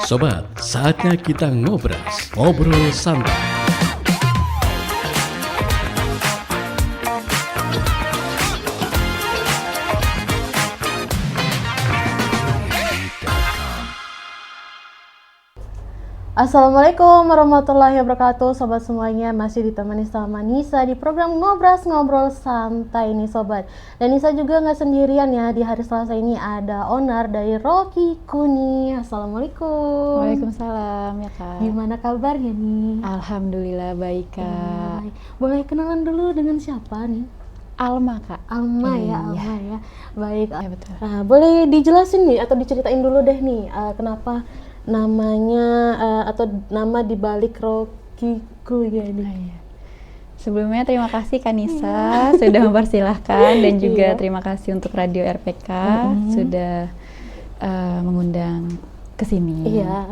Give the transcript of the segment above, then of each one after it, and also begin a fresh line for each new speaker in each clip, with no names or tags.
Sobat, saatnya kita ngobras, ngobrol santai.
Assalamualaikum warahmatullahi wabarakatuh. Sobat semuanya, masih ditemani sama Nisa di program Ngobras Ngobrol Santai nih sobat. Dan Nisa juga nggak sendirian ya, di hari Selasa ini ada owner dari Rokiku nih. Assalamualaikum.
Waalaikumsalam ya Kak.
Gimana kabarnya nih?
Alhamdulillah baik Kak.
Baik. Boleh kenalan dulu dengan siapa nih?
Alma Kak.
Alma
Iya.
ya. Baik.
Ya, betul.
Nah, boleh dijelasin nih atau diceritain dulu deh nih kenapa namanya atau nama dibalik Rokiku ya ini.
Iya. Sebelumnya terima kasih Kanisa sudah mempersilahkan dan juga terima kasih untuk Radio RPK sudah mengundang ke sini.
Iya.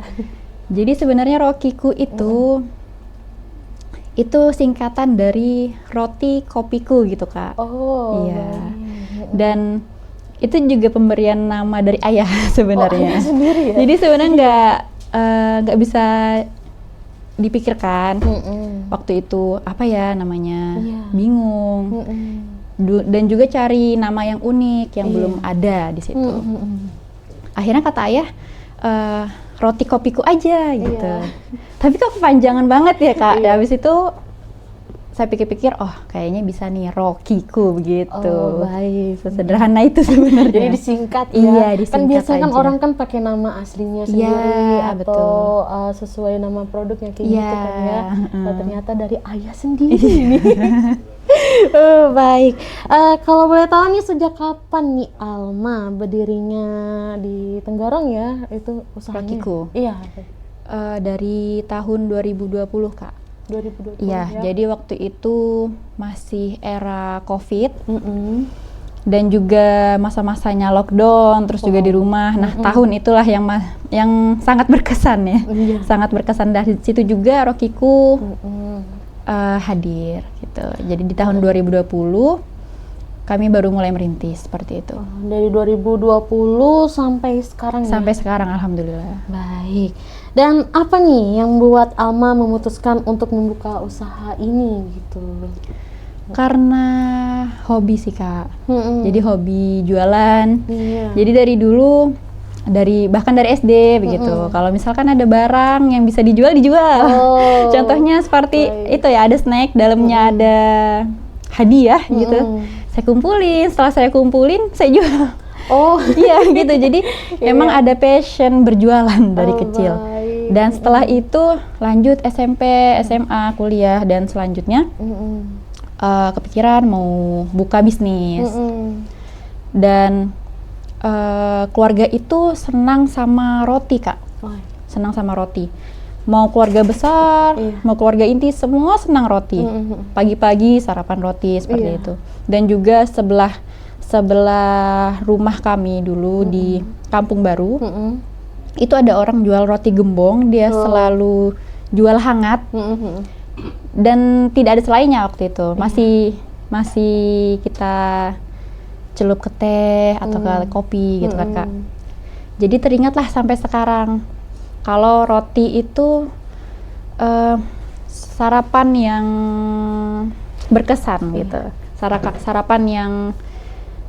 Jadi sebenarnya Rokiku itu singkatan dari roti kopiku gitu Kak.
Oh.
Iya. Dan itu juga pemberian nama dari ayah sebenarnya.
Ayah sendiri ya?
Jadi sebenarnya nggak bisa dipikirkan waktu itu apa ya namanya, bingung. Dan juga cari nama yang unik yang belum ada di situ. Akhirnya kata ayah, roti kopiku aja gitu. Tapi kok kepanjangan banget ya Kak. Habis itu saya pikir-pikir, oh kayaknya bisa nih Rokiku begitu.
Oh, baik.
Sesederhana itu sebenarnya.
Jadi disingkat ya.
Iya, disingkat
kan biasanya kan
aja.
orang kan pakai nama aslinya sendiri atau sesuai nama produknya kayak gitu kan ya. Nah, ternyata dari ayah sendiri. Oh, baik. Kalau boleh tahu nih sejak kapan nih Alma berdirinya di Tenggarong ya itu usahanya?
Rokiku.
Iya.
Dari tahun 2020 Kak.
2020
Iya,
ya.
jadi waktu itu masih era COVID dan juga masa-masanya lockdown, terus juga di rumah. Nah, tahun itulah yang sangat berkesan ya, sangat berkesan. Dari situ juga Rokiku hadir gitu. Jadi di tahun 2020 kami baru mulai merintis seperti itu.
Dari 2020 sampai sekarang
Sampai
ya?
sekarang alhamdulillah.
Baik. Dan apa nih yang membuat Alma memutuskan untuk membuka usaha ini gitu?
Karena hobi sih Kak. Jadi hobi jualan.
Iya.
Jadi dari dulu bahkan dari SD begitu. Kalau misalkan ada barang yang bisa dijual.
Oh.
Contohnya seperti itu ya, ada snack dalamnya ada hadiah gitu. Saya kumpulin, setelah saya kumpulin saya jual.
Oh,
iya gitu. Jadi emang ada passion berjualan dari kecil.
baik.
Dan setelah itu lanjut SMP, SMA, kuliah dan selanjutnya kepikiran mau buka bisnis. Dan keluarga itu senang sama roti Kak. Senang sama roti. Mau keluarga besar, mau keluarga inti, semua senang roti. Pagi-pagi sarapan roti seperti itu. Dan juga sebelah rumah kami dulu di Kampung Baru, itu ada orang jual roti gembong, dia selalu jual hangat. Dan tidak ada selainya waktu itu. Masih kita celup ke teh atau ke kopi gitu kan Kak. Jadi teringatlah sampai sekarang kalau roti itu sarapan yang berkesan gitu. Sarapan yang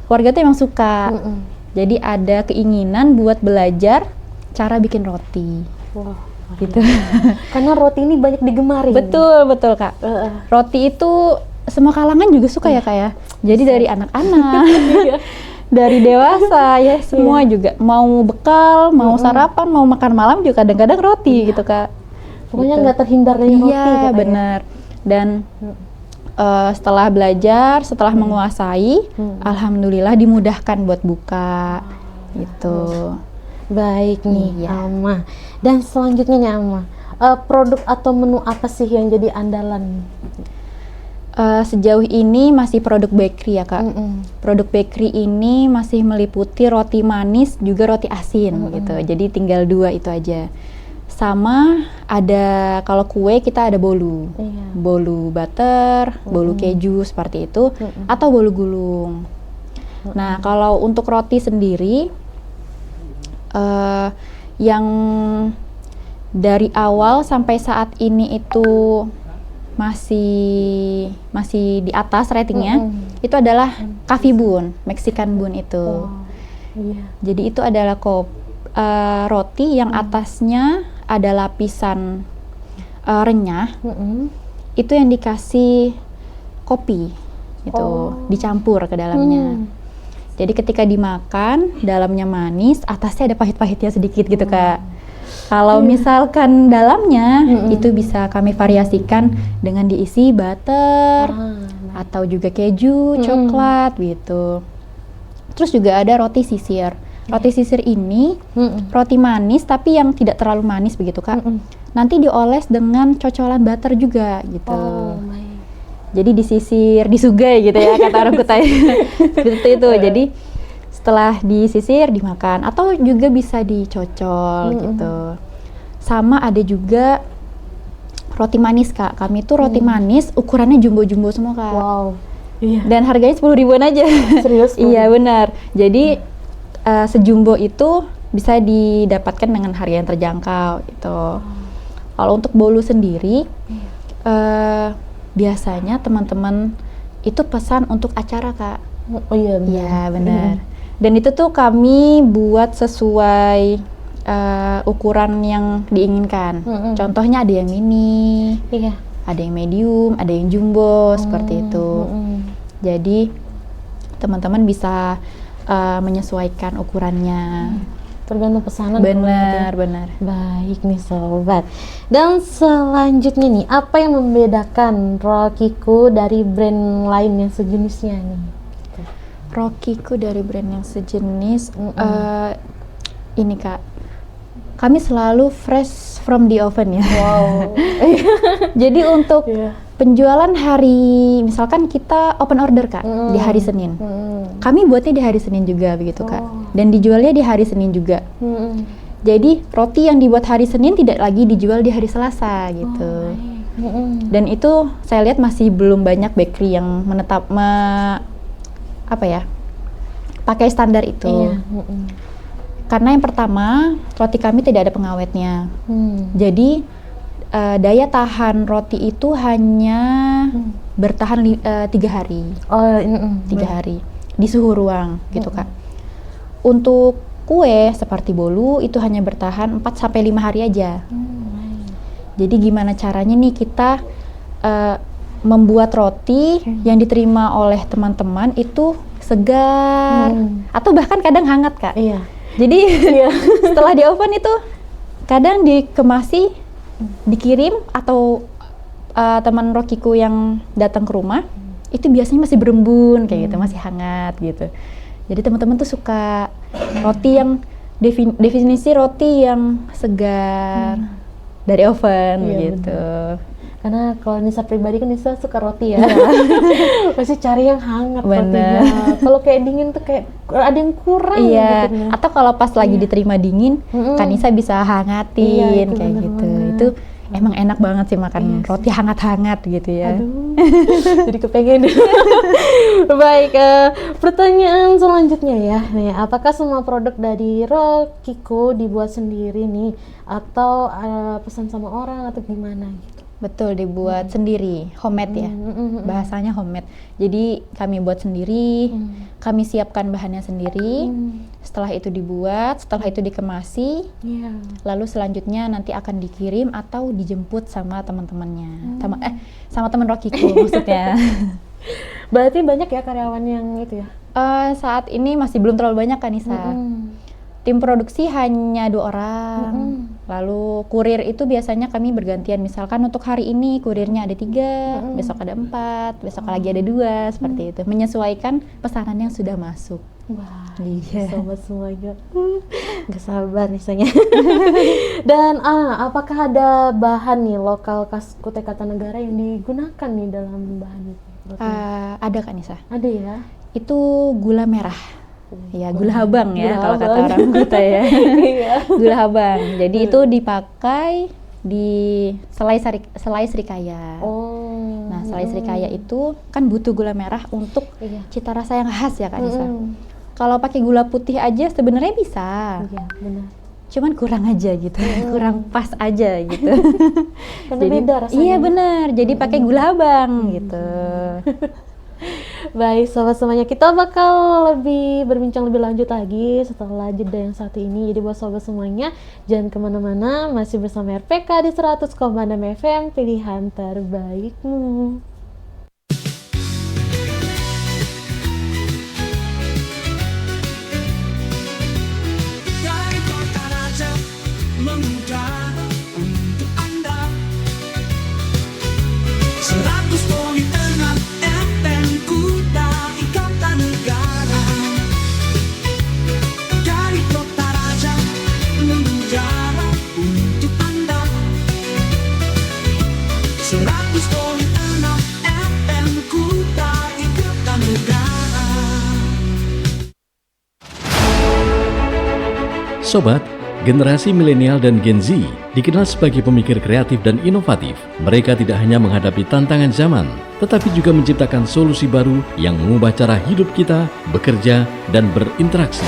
keluarga tuh emang suka. Jadi ada keinginan buat belajar cara bikin roti.
Wah,
gitu.
karena roti ini banyak digemari.
Betul Kak. Roti itu semua kalangan juga suka ya Kak ya. Jadi dari anak-anak, dari dewasa ya semua juga. Mau bekal, mau sarapan, mau makan malam juga kadang-kadang roti gitu Kak.
Pokoknya nggak terhindar dari roti.
Iya benar. Dan setelah belajar, setelah menguasai, alhamdulillah dimudahkan buat buka gitu.
Baik nih Alma. Dan selanjutnya nih Alma, produk atau menu apa sih yang jadi andalan?
Sejauh ini masih produk bakery ya Kak. Produk bakery ini masih meliputi roti manis juga roti asin gitu. Jadi tinggal 2 itu aja. Sama ada kalau kue kita ada bolu. Bolu butter, bolu keju seperti itu atau bolu gulung. Nah, kalau untuk roti sendiri yang dari awal sampai saat ini itu masih di atas ratingnya, itu adalah coffee bun, Mexican bun itu.
Iya.
Jadi itu adalah roti yang atasnya ada lapisan renyah, itu yang dikasih kopi, gitu, dicampur ke dalamnya. Jadi ketika dimakan, dalamnya manis, atasnya ada pahit-pahitnya sedikit gitu Kak. Kalau misalkan dalamnya, itu bisa kami variasikan dengan diisi butter, atau juga keju, coklat gitu. Terus juga ada roti sisir. Roti sisir ini roti manis tapi yang tidak terlalu manis begitu Kak. Nanti dioles dengan cocolan butter juga gitu. Jadi disisir, disugai gitu ya kata orang Kutai. Seperti itu. Jadi setelah disisir dimakan atau juga bisa dicocol gitu. Sama ada juga roti manis Kak. Kami tuh roti manis ukurannya jumbo-jumbo semua Kak.
Wow. Iya.
Dan harganya 10 ribuan aja.
Serius?
Iya benar. Jadi sejumbo itu bisa didapatkan dengan harga yang terjangkau gitu. Kalau untuk bolu sendiri, biasanya teman-teman itu pesan untuk acara Kak.
Oh iya benar.
Iya benar. Dan itu tuh kami buat sesuai ukuran yang diinginkan. Contohnya ada yang mini, ada yang medium, ada yang jumbo seperti itu. Jadi teman-teman bisa menyesuaikan ukurannya.
Tergantung pesanan.
Benar.
Baik nih sobat. Dan selanjutnya nih, apa yang membedakan Rokiku dari brand lain yang sejenisnya nih?
Rokiku dari brand yang sejenis, ini Kak, kami selalu fresh from the oven ya. Wow. Jadi untuk penjualan hari, misalkan kita open order Kak di hari Senin, kami buatnya di hari Senin juga begitu Kak, dan dijualnya di hari Senin juga. Jadi roti yang dibuat hari Senin tidak lagi dijual di hari Selasa gitu. Dan itu saya lihat masih belum banyak bakery yang pakai standar itu. Karena yang pertama, roti kami tidak ada pengawetnya. Jadi daya tahan roti itu hanya bertahan 3 hari. 3 hari di suhu ruang gitu Kak. Untuk kue seperti bolu itu hanya bertahan 4-5 hari aja. Jadi gimana caranya nih kita membuat roti yang diterima oleh teman-teman itu segar atau bahkan kadang hangat Kak. Jadi setelah di oven itu kadang dikemasi, dikirim atau teman Rokiku yang datang ke rumah itu biasanya masih berembun kayak gitu, masih hangat gitu. Jadi teman-teman tuh suka roti yang definisi roti yang segar dari oven gitu.
Karena kalau Nisa pribadi kan Nisa suka roti ya. Pasti cari yang hangat rotinya. Kalau kayak dingin tuh kayak ada yang kurang gitu.
Atau kalau pas lagi diterima dingin, kan Nisa bisa hangatin kayak gitu. Itu emang enak banget sih makan roti hangat-hangat gitu ya.
Aduh, jadi kepengen. Baik, pertanyaan selanjutnya ya. Nih, apakah semua produk dari Rokiku dibuat sendiri nih atau pesan sama orang atau gimana gitu?
Betul, dibuat sendiri, homemade ya. Bahasanya homemade. Jadi kami buat sendiri, kami siapkan bahannya sendiri. Setelah itu dibuat, setelah itu dikemasi, lalu selanjutnya nanti akan dikirim atau dijemput sama teman-temannya, sama teman Rokiku maksudnya.
Berarti banyak ya karyawan yang itu ya?
Saat ini masih belum terlalu banyak kan Nisa. Tim produksi hanya 2 orang. Lalu kurir itu biasanya kami bergantian. Misalkan untuk hari ini kurirnya ada 3, besok ada 4, besok lagi ada 2, seperti itu. Menyesuaikan pesanan yang sudah masuk.
Wah, sobat semuanya. Gak sabar misalnya. Dan apakah ada bahan nih lokal khas Kutai Kartanegara yang digunakan nih dalam bahan itu?
Ada kan Nisa?
Ada ya.
Itu gula merah. Ya, gula habang ya kalau kata orang Kutai ya. Gula habang. Jadi itu dipakai di selai serikaya. Nah, selai serikaya itu kan butuh gula merah untuk cita rasa yang khas ya Kak Nisa. Kalau pakai gula putih aja sebenarnya bisa.
Iya, benar.
cuman kurang aja gitu, kurang pas aja gitu.
Karena beda rasanya.
Iya benar, jadi pakai gula abang gitu.
Baik, sobat semuanya, kita bakal lebih berbincang lebih lanjut lagi setelah jeda yang satu ini. Jadi buat sobat semuanya, jangan kemana-mana, masih bersama RPK di 100,6 FM, pilihan terbaikmu.
Dari kota raja mengudara untuk Anda 100,6 FM Kuta Ikatan Negara. Dari kota raja mengudara untuk Anda 100,6 FM Kuta Ikatan Negara.
Sobat, generasi milenial dan Gen Z dikenal sebagai pemikir kreatif dan inovatif. Mereka tidak hanya menghadapi tantangan zaman, tetapi juga menciptakan solusi baru yang mengubah cara hidup kita, bekerja, dan berinteraksi.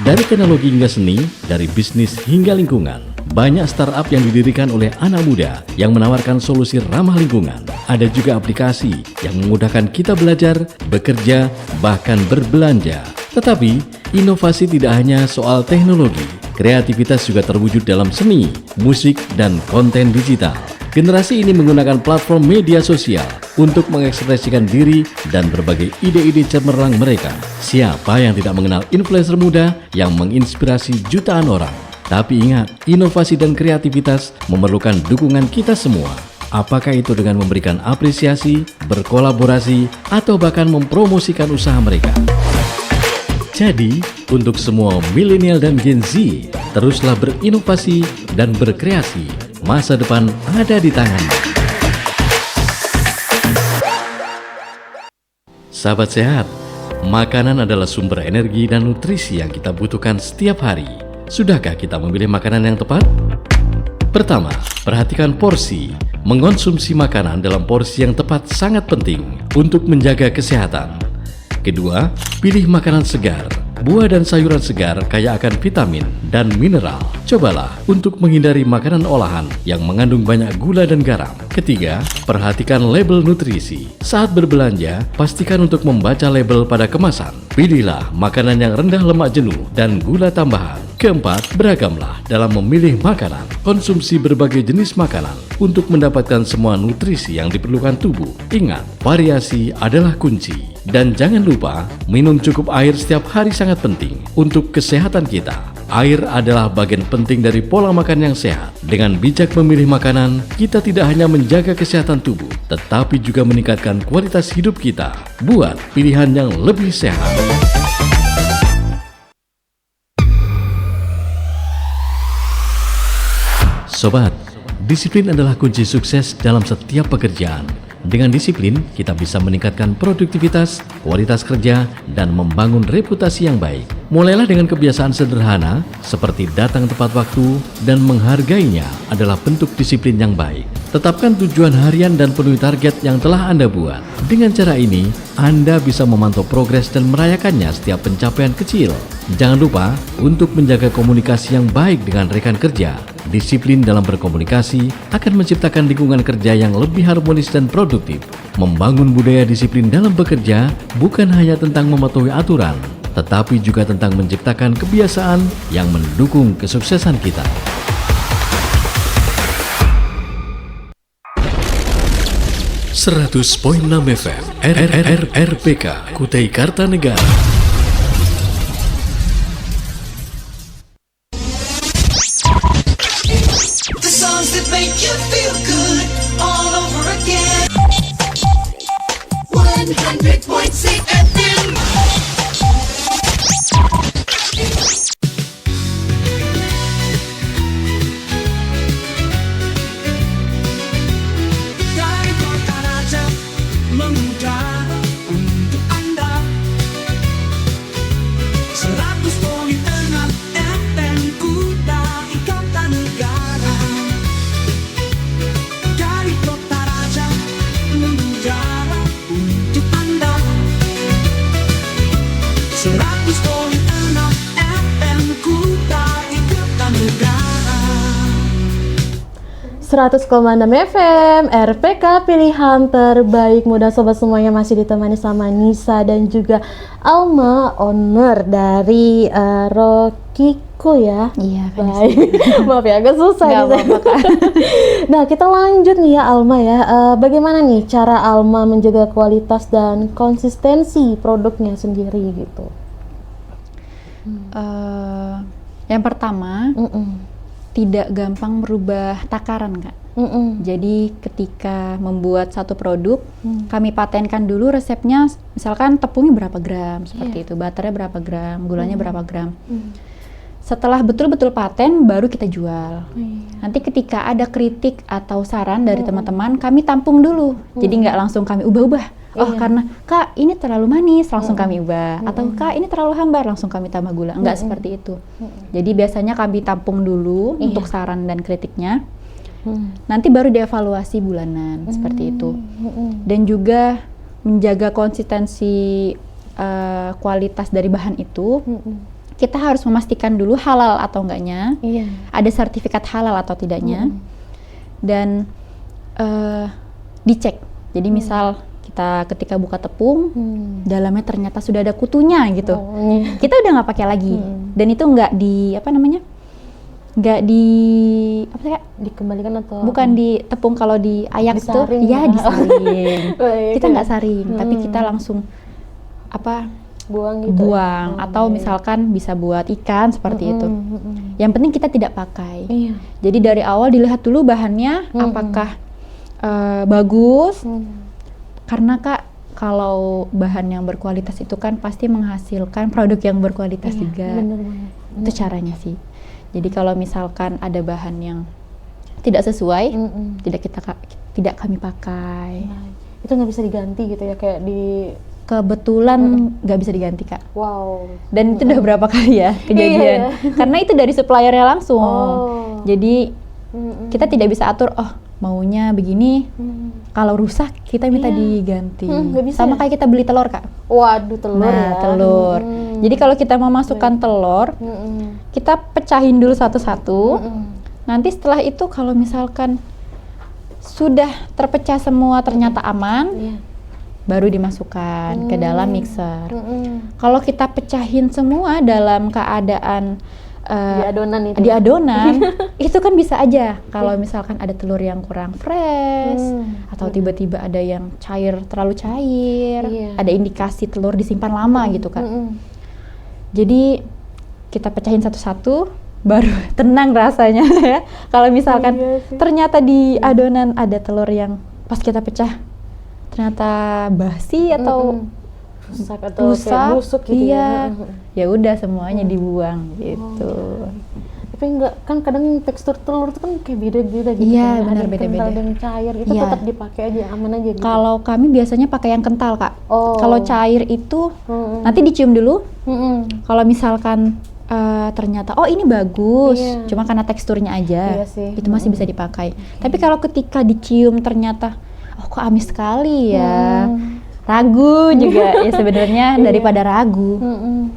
Dari teknologi hingga seni, dari bisnis hingga lingkungan, banyak startup yang didirikan oleh anak muda yang menawarkan solusi ramah lingkungan. Ada juga aplikasi yang memudahkan kita belajar, bekerja, bahkan berbelanja. Tetapi, inovasi tidak hanya soal teknologi. Kreativitas juga terwujud dalam seni, musik, dan konten digital. Generasi ini menggunakan platform media sosial untuk mengekspresikan diri dan berbagai ide-ide cemerlang mereka. Siapa yang tidak mengenal influencer muda yang menginspirasi jutaan orang? Tapi ingat, inovasi dan kreativitas memerlukan dukungan kita semua. Apakah itu dengan memberikan apresiasi, berkolaborasi, atau bahkan mempromosikan usaha mereka? Jadi, untuk semua milenial dan Gen Z, teruslah berinovasi dan berkreasi. Masa depan ada di tanganmu. Sahabat sehat, makanan adalah sumber energi dan nutrisi yang kita butuhkan setiap hari. Sudahkah kita memilih makanan yang tepat? Pertama, perhatikan porsi. Mengonsumsi makanan dalam porsi yang tepat sangat penting untuk menjaga kesehatan. Kedua, pilih makanan segar. Buah dan sayuran segar kaya akan vitamin dan mineral. Cobalah untuk menghindari makanan olahan yang mengandung banyak gula dan garam. Ketiga, perhatikan label nutrisi. Saat berbelanja, pastikan untuk membaca label pada kemasan. Pilihlah makanan yang rendah lemak jenuh dan gula tambahan. Keempat, beragamlah dalam memilih makanan. Konsumsi berbagai jenis makanan untuk mendapatkan semua nutrisi yang diperlukan tubuh. Ingat, variasi adalah kunci. Dan jangan lupa, minum cukup air setiap hari sangat penting untuk kesehatan kita. Air adalah bagian penting dari pola makan yang sehat. Dengan bijak memilih makanan, kita tidak hanya menjaga kesehatan tubuh, tetapi juga meningkatkan kualitas hidup kita. Buat pilihan yang lebih sehat. Sobat, disiplin adalah kunci sukses dalam setiap pekerjaan. Dengan disiplin, kita bisa meningkatkan produktivitas, kualitas kerja, dan membangun reputasi yang baik. Mulailah dengan kebiasaan sederhana, seperti datang tepat waktu dan menghargainya adalah bentuk disiplin yang baik. Tetapkan tujuan harian dan penuhi target yang telah Anda buat. Dengan cara ini, Anda bisa memantau progres dan merayakannya setiap pencapaian kecil. Jangan lupa untuk menjaga komunikasi yang baik dengan rekan kerja. Disiplin dalam berkomunikasi akan menciptakan lingkungan kerja yang lebih harmonis dan produktif. Membangun budaya disiplin dalam bekerja bukan hanya tentang mematuhi aturan, tetapi juga tentang menciptakan kebiasaan yang mendukung kesuksesan kita. ...100.6 FM RPK Kutai Kartanegara.
The songs that make you feel good all over again. 100.6 FM. Dari kota raja mengudara untuk Anda 100.6 FM Kuta Ikatan Negara. Dari kota raja mengudara untuk Anda 100.6
100,6 FM RPK Pilihan Terbaik. Mudah sobat semuanya masih ditemani sama Nisa dan juga Alma, owner dari Rokiko ya.
Iya, kan.
Baik. Maaf ya agak susah
Nggak
nih.
apa-apa, Kak.
Nah, kita lanjut nih ya Alma ya. Bagaimana nih cara Alma menjaga kualitas dan konsistensi produknya sendiri gitu?
Yang pertama, tidak gampang merubah takaran, Kak. Jadi ketika membuat satu produk, kami patenkan dulu resepnya, misalkan tepungnya berapa gram, seperti itu, butternya berapa gram, gulanya berapa gram. Setelah betul-betul paten, baru kita jual. Nanti ketika ada kritik atau saran dari teman-teman, kami tampung dulu. Jadi nggak langsung kami ubah-ubah. Oh karena Kak ini terlalu manis, langsung kami ubah. Atau Kak ini terlalu hambar, langsung kami tambah gula. Nggak seperti itu. Jadi biasanya kami tampung dulu untuk saran dan kritiknya. Nanti baru dievaluasi bulanan, seperti itu. Dan juga menjaga konsistensi kualitas dari bahan itu. Kita harus memastikan dulu halal atau enggaknya, ada sertifikat halal atau tidaknya, dan dicek. Jadi misal kita ketika buka tepung, dalamnya ternyata sudah ada kutunya gitu, kita udah nggak pakai lagi. Dan itu nggak di nggak di
dikembalikan atau
bukan di tepung, kalau di ayak tuh, ya disaring. Kita nggak saring, tapi kita langsung
buang gitu.
Buang atau misalkan bisa buat ikan seperti itu. Yang penting kita tidak pakai. Jadi dari awal dilihat dulu bahannya apakah bagus. Karena Kak, kalau bahan yang berkualitas itu kan pasti menghasilkan produk yang berkualitas juga.
Bener banget.
Itu caranya sih. Jadi kalau misalkan ada bahan yang tidak sesuai, tidak kami pakai.
Itu nggak bisa diganti gitu ya, kayak di
kebetulan nggak bisa diganti, Kak.
Wow.
Dan itu udah berapa kali ya kejadian. Karena itu dari suppliernya langsung. Jadi kita tidak bisa atur, maunya begini, kalau rusak kita minta diganti. Sama kayak kita beli telur, Kak.
Waduh, telur ya.
Telur. Jadi kalau kita mau masukkan telur, kita pecahin dulu satu-satu. Nanti setelah itu kalau misalkan sudah terpecah semua ternyata aman, baru dimasukkan ke dalam mixer. Kalau kita pecahin semua dalam keadaan di adonan itu kan bisa aja kalau misalkan ada telur yang kurang fresh atau tiba-tiba ada yang terlalu cair, ada indikasi telur disimpan lama gitu kan. Jadi kita pecahin satu-satu baru tenang rasanya ya. Kalau misalkan ternyata di adonan ada telur yang pas kita pecah ternyata basi atau
rusak atau busuk gitu
ya udah semuanya dibuang gitu.
Tapi enggak, kan kadang tekstur telur itu kan kayak beda-beda gitu.
Iya,
kan.
benar,
ada
beda-beda.
Ada yang cair, itu tetap dipakai aja, aman aja gitu.
Kalau kami biasanya pakai yang kental, Kak. Kalau cair itu nanti dicium dulu. Kalau misalkan ternyata ini bagus, cuma karena teksturnya aja, itu masih bisa dipakai. Tapi kalau ketika dicium ternyata kok amis sekali ya, ragu juga ya sebenarnya. Daripada ragu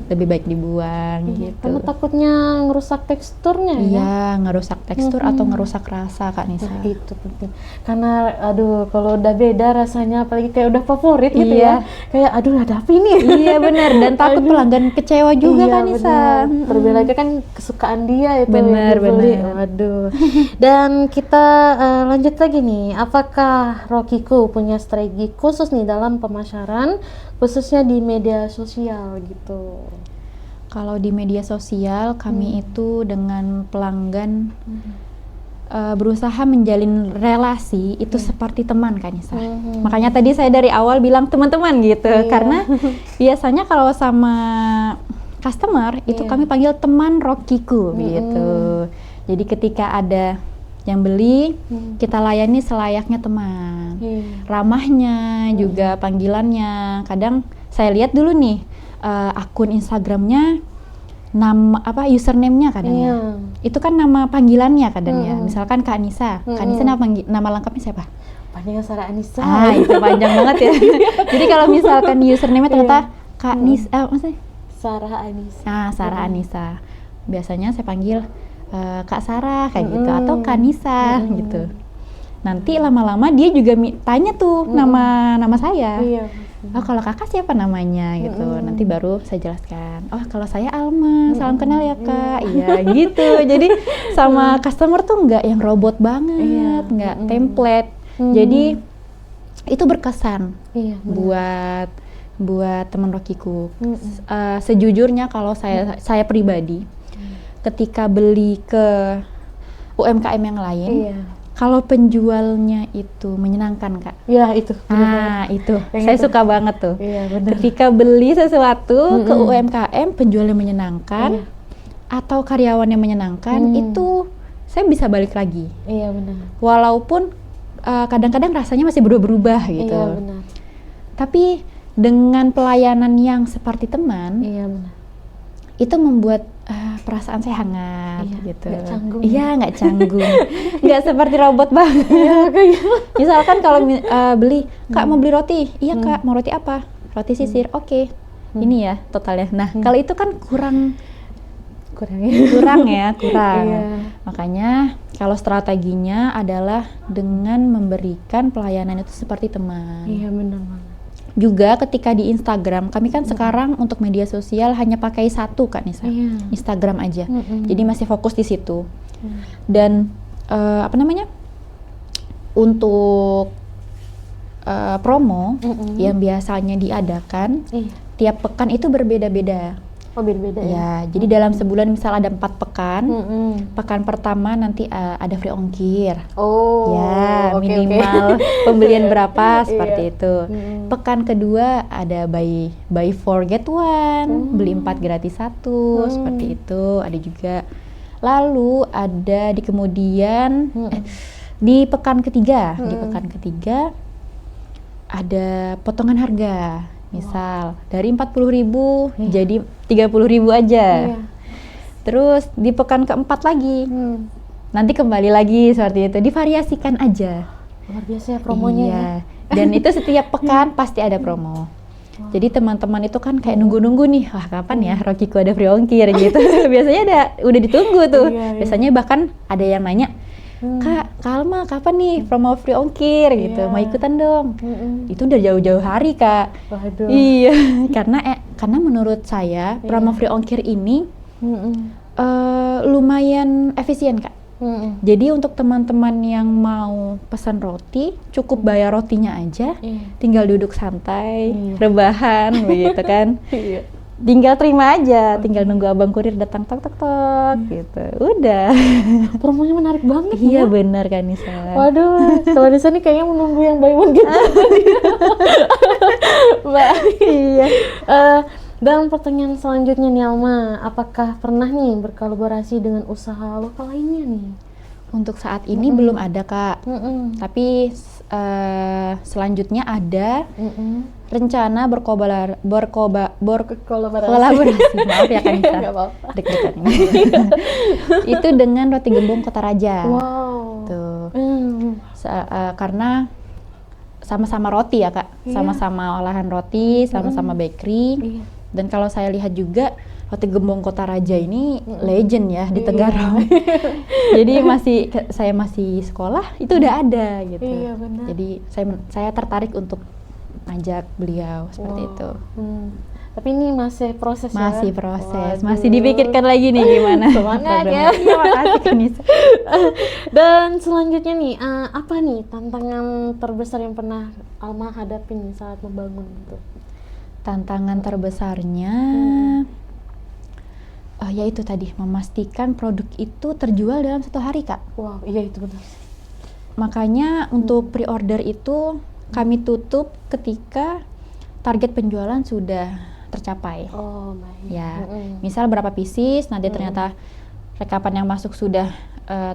lebih baik dibuang gitu.
Karena takutnya ngerusak teksturnya
ngerusak tekstur atau ngerusak rasa, Kak Nisa.
Itu penting. Karena kalau udah beda rasanya, apalagi kayak udah favorit gitu ya, kayak ada apa ini? Iya
benar, dan takut pelanggan kecewa juga, Kak Nisa.
Terlebih lagi kan kesukaan dia itu.
Benar.
Waduh. Dan kita lanjut lagi nih, apakah Rokiko punya strategi khusus nih dalam pemasaran, khususnya di media sosial gitu?
Kalau di media sosial kami itu dengan pelanggan berusaha menjalin relasi itu seperti teman, Kak Nisa. Makanya tadi saya dari awal bilang teman-teman gitu, karena biasanya kalau sama customer itu kami panggil teman Rokiko gitu. Jadi ketika ada yang beli, kita layani selayaknya teman. Ramahnya juga panggilannya. Kadang saya lihat dulu nih akun Instagramnya, username-nya kadang itu kan nama panggilannya kadang ya. Misalkan Kak Anissa. Kak Anissa nama lengkapnya siapa?
Panjangnya Sarah Anissa.
Itu panjang banget ya. Jadi kalau misalkan username-nya ternyata Kak Nisa, maksudnya
Sarah Anissa.
Sarah Anissa. Biasanya saya panggil Kak Sarah kayak gitu, atau Kak Nisa gitu. Nanti lama-lama dia juga tanya tuh nama saya.
Iya.
Oh kalau kakak siapa namanya gitu. Nanti baru saya jelaskan. Oh kalau saya Alma, salam kenal ya kak. Iya gitu. Jadi sama customer tuh nggak yang robot banget, nggak template. Jadi itu berkesan buat teman Rokiku. Sejujurnya kalau saya pribadi, ketika beli ke UMKM yang lain. Kalau penjualnya itu menyenangkan kak.
Iya itu.
Itu
yang
saya
itu.
suka banget tuh.
Iya benar.
Ketika beli sesuatu ke UMKM, penjualnya menyenangkan atau karyawannya menyenangkan, itu saya bisa balik lagi.
Iya benar.
Walaupun kadang-kadang rasanya masih berubah-ubah gitu.
Iya benar.
Tapi dengan pelayanan yang seperti teman,
Iya benar.
itu membuat perasaan saya hangat gitu.
Nggak canggung.
Iya, nggak canggung. Nggak seperti robot banget. Misalkan kalau beli, kak mau beli roti? Iya kak, mau roti apa? Roti sisir, oke. Ini ya totalnya. Nah, kalau itu kan kurang ya.
Iya.
Makanya kalau strateginya adalah dengan memberikan pelayanan itu seperti teman.
Iya benar banget.
Juga ketika di Instagram, kami kan sekarang untuk media sosial hanya pakai satu Kak Nisa, Instagram aja. Jadi masih fokus di situ. Dan untuk promo yang biasanya diadakan tiap pekan itu berbeda-beda.
Oh beda-beda ya?
Ya, jadi dalam sebulan misal ada 4 pekan, pekan pertama nanti ada free ongkir.
Oh,
ya
oke,
minimal pembelian berapa seperti
Iya.
itu. Pekan kedua ada buy 4 get 1, beli 4 gratis 1, seperti itu. Ada juga. Lalu ada di kemudian di pekan ketiga, ada potongan harga. Misal dari 40.000 jadi 30.000 aja. Terus di pekan keempat lagi, nanti kembali lagi seperti itu. Divariasikan aja.
Luar biasa ya promonya.
Iya. Dan itu setiap pekan pasti ada promo. Jadi teman-teman itu kan kayak nunggu-nunggu nih, wah kapan ya Rokiku ada free ongkir gitu. Biasanya udah ditunggu tuh. Biasanya bahkan ada yang nanya, Kak, Alma kapan nih promo free ongkir gitu, mau ikutan dong. Itu udah jauh-jauh hari Kak.
Waduh.
Iya, karena menurut saya promo free ongkir ini lumayan efisien Kak. Jadi untuk teman-teman yang mau pesan roti, cukup bayar rotinya aja, tinggal duduk santai, rebahan begitu kan. Tinggal terima aja, tinggal nunggu abang kurir datang tok gitu. Udah.
Promonya menarik banget
Iya
ya.
benar kan Nisa.
Waduh, kalau di sini kayaknya menunggu yang buy one gitu. Mbak. Iya. Dalam pertanyaan selanjutnya nih Alma, apakah pernah nih berkolaborasi dengan usaha lokal lainnya nih?
Untuk saat ini belum ada Kak. Tapi selanjutnya ada rencana berkolaborasi. Maaf ya Kak Nisa.
Nggak apa-apa.
Deg-degan ini. Itu dengan Roti Gembong Kota Raja.
Wow.
Tuh. Karena sama-sama roti ya Kak, sama-sama olahan roti, sama-sama bakery. Dan kalau saya lihat juga Roti Gembong Kota Raja ini legend ya di Tenggarong. Jadi saya masih sekolah itu udah ada gitu.
Iya, benar.
Jadi saya tertarik untuk ngajak beliau seperti itu.
Tapi ini masih proses
Masih
ya?
proses,
Waduh.
masih dipikirkan lagi nih gimana.
Semangat ya.
Terima kasih Kanisa.
Dan selanjutnya nih, apa nih tantangan terbesar yang pernah Alma hadapin nih saat membangun itu?
Tantangan terbesarnya yaitu tadi memastikan produk itu terjual dalam 1 hari Kak.
Wow, iya itu benar.
Makanya untuk pre-order itu kami tutup ketika target penjualan sudah tercapai.
Oh, baik.
Ya, misal berapa pieces, nanti ternyata rekapan yang masuk sudah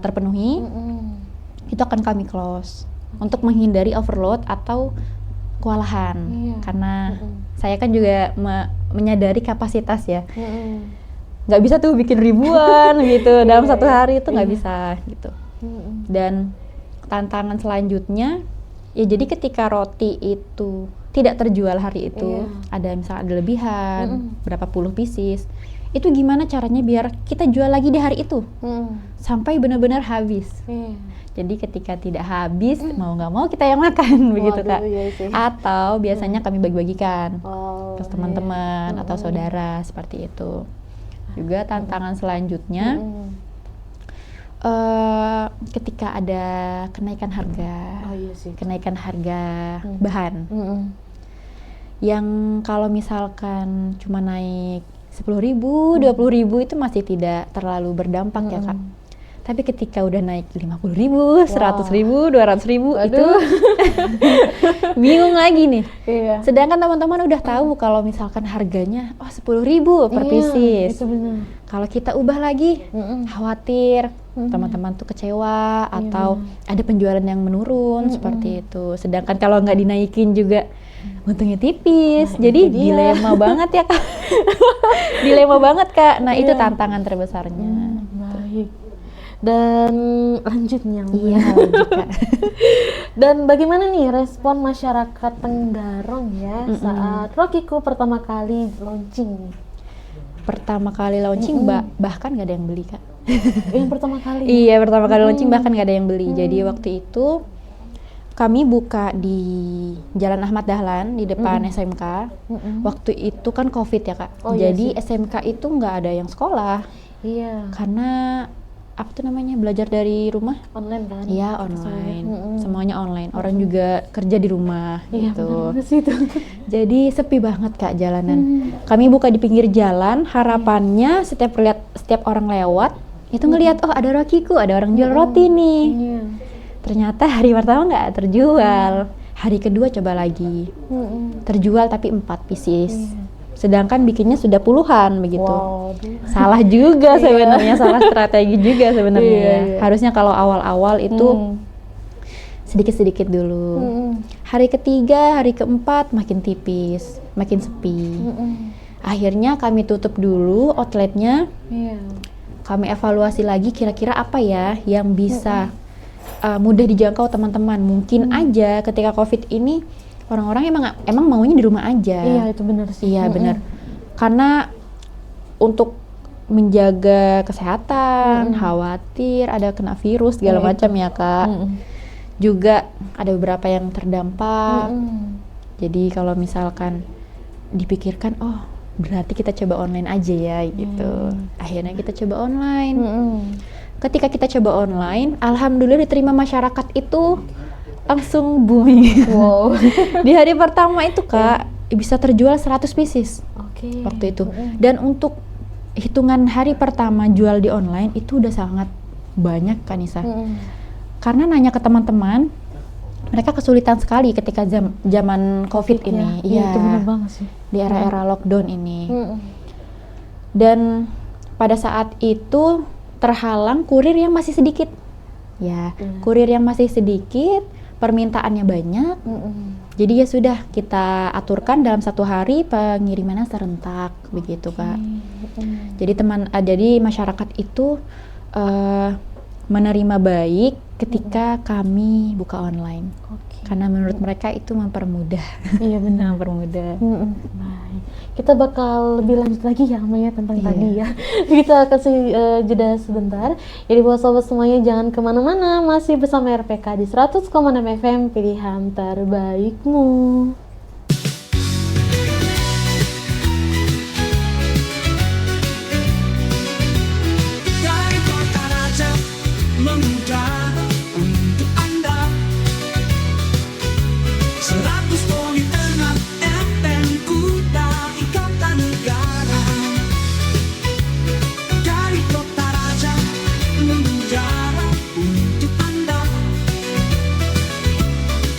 terpenuhi, itu akan kami close untuk menghindari overload atau kewalahan. Karena saya kan juga menyadari kapasitas ya. Nggak bisa tuh bikin ribuan gitu dalam 1 hari, itu nggak bisa gitu. Dan tantangan selanjutnya ya jadi ketika roti itu tidak terjual hari itu, ada misalnya ada lebihan berapa puluh pieces, itu gimana caranya biar kita jual lagi di hari itu sampai benar-benar habis. Jadi ketika tidak habis, mau nggak mau kita yang makan, begitu Kak.
Iya sih.
Atau biasanya kami bagi-bagikan
Oh,
ke teman-teman atau saudara, seperti itu. Juga tantangan selanjutnya, ketika ada kenaikan harga,
Oh iya sih.
kenaikan harga bahan. Yang kalau misalkan cuma naik 10.000, 20.000 itu masih tidak terlalu berdampak ya Kak. Tapi ketika udah naik 50.000, 100.000, 200.000 itu bingung lagi nih.
Iya.
Sedangkan teman-teman udah tahu kalau misalkan harganya 10.000 per pieces.
Itu benar.
Kalau kita ubah lagi, khawatir teman-teman tuh kecewa atau ada penjualan yang menurun seperti itu. Sedangkan kalau nggak dinaikin juga untungnya tipis. Jadi dilema banget ya Kak. Dilema banget Kak. Nah itu tantangan terbesarnya.
Baik. Dan lanjutnya.
Iya, lanjut, Kak.
Dan bagaimana nih respon masyarakat Tenggarong ya saat Rokiku pertama kali launching?
Pertama kali launching bahkan nggak ada yang beli Kak.
Yang pertama kali?
Iya, pertama kali launching bahkan nggak ada yang beli. Jadi waktu itu kami buka di Jalan Ahmad Dahlan di depan SMK. Waktu itu kan COVID ya Kak.
Oh, iya
jadi
sih.
SMK itu nggak ada yang sekolah
Iya.
karena apa tuh namanya, belajar dari rumah.
Online kan?
Iya, online. Semuanya online. Orang juga kerja di rumah
Iya,
gitu.
benar sih itu.
Jadi sepi banget Kak jalanan. Kami buka di pinggir jalan, harapannya setiap orang lewat itu ngelihat, oh ada Rokiku, ada orang jual roti nih.
Iya.
Ternyata hari pertama nggak terjual. Hari kedua coba lagi. Terjual tapi 4 pieces. Sedangkan bikinnya sudah puluhan begitu.
Wow.
Salah juga sebenarnya, salah strategi juga sebenarnya. Harusnya kalau awal-awal itu sedikit-sedikit dulu. Hari ketiga, hari keempat makin tipis, makin sepi. Akhirnya kami tutup dulu outletnya.
Iya.
Kami evaluasi lagi kira-kira apa ya yang bisa mudah dijangkau teman-teman. Mungkin aja ketika COVID ini orang-orang emang maunya di rumah aja.
Iya, itu benar sih.
Iya benar. Karena untuk menjaga kesehatan, khawatir ada kena virus segala macam ya Kak. Juga ada beberapa yang terdampak. Jadi kalau misalkan dipikirkan, oh berarti kita coba online aja ya gitu. Akhirnya kita coba online. Ketika kita coba online, alhamdulillah diterima masyarakat itu langsung booming.
Wow.
Di hari pertama itu Kak bisa terjual 100 pieces.
Oke.
Waktu itu. Dan untuk hitungan hari pertama jual di online itu udah sangat banyak Kak Nisa. Karena nanya ke teman-teman, mereka kesulitan sekali ketika zaman COVID ini.
Iya, itu benar banget sih.
Di era-era lockdown ini. Dan pada saat itu terhalang kurir yang masih sedikit. Ya, kurir yang masih sedikit, permintaannya banyak. Jadi ya sudah kita aturkan dalam 1 hari pengirimannya serentak begitu Kak. Jadi masyarakat itu menerima baik ketika kami buka online. Karena menurut mereka itu mempermudah.
Iya benar.
Mempermudah.
Baik. Kita bakal lebih lanjut lagi ya Maya tentang tadi ya. Kita kasih jeda sebentar. Jadi buat sobat semuanya jangan kemana-mana, masih bersama RPK di 100,6 FM pilihan terbaikmu.
Dari kota raja mengudara untuk Anda 100.6 FM Kuta Ikatan Negara. Dari kota raja mengudara untuk Anda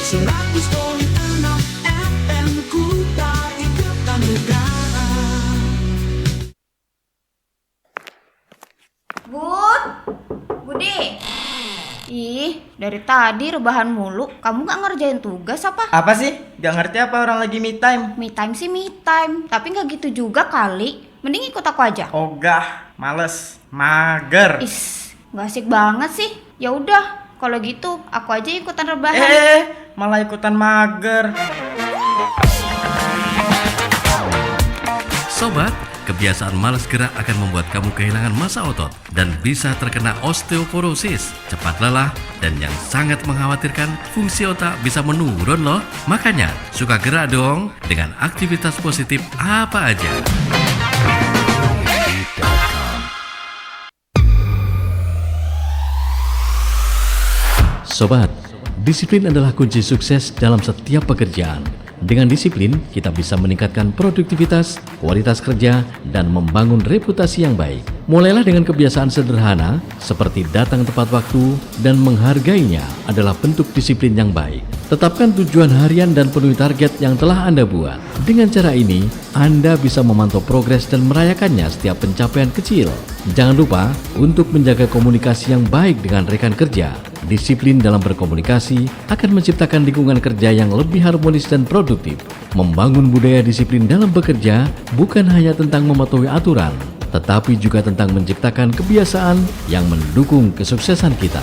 100.6 FM Kuta Ikatan Negara.
Budi. Ih, dari tadi rebahan mulu. Kamu nggak ngerjain tugas apa?
Apa sih? Gak ngerti apa orang lagi me time?
Me time sih me time, tapi nggak gitu juga kali. Mending ikut aku aja.
Ogah, males, mager.
Is, nggak asik banget sih. Ya udah, kalau gitu aku aja ikutan rebahan.
Malah ikutan mager.
Sobat, kebiasaan malas gerak akan membuat kamu kehilangan massa otot dan bisa terkena osteoporosis, cepat lelah, dan yang sangat mengkhawatirkan, fungsi otak bisa menurun loh. Makanya, suka gerak dong dengan aktivitas positif apa aja. Sobat, disiplin adalah kunci sukses dalam setiap pekerjaan. Dengan disiplin, kita bisa meningkatkan produktivitas, kualitas kerja, dan membangun reputasi yang baik. Mulailah dengan kebiasaan sederhana, seperti datang tepat waktu dan menghargainya adalah bentuk disiplin yang baik. Tetapkan tujuan harian dan penuhi target yang telah Anda buat. Dengan cara ini, Anda bisa memantau progres dan merayakannya setiap pencapaian kecil. Jangan lupa untuk menjaga komunikasi yang baik dengan rekan kerja. Disiplin dalam berkomunikasi akan menciptakan lingkungan kerja yang lebih harmonis dan produktif. Membangun budaya disiplin dalam bekerja bukan hanya tentang mematuhi aturan, tetapi juga tentang menciptakan kebiasaan yang mendukung kesuksesan kita.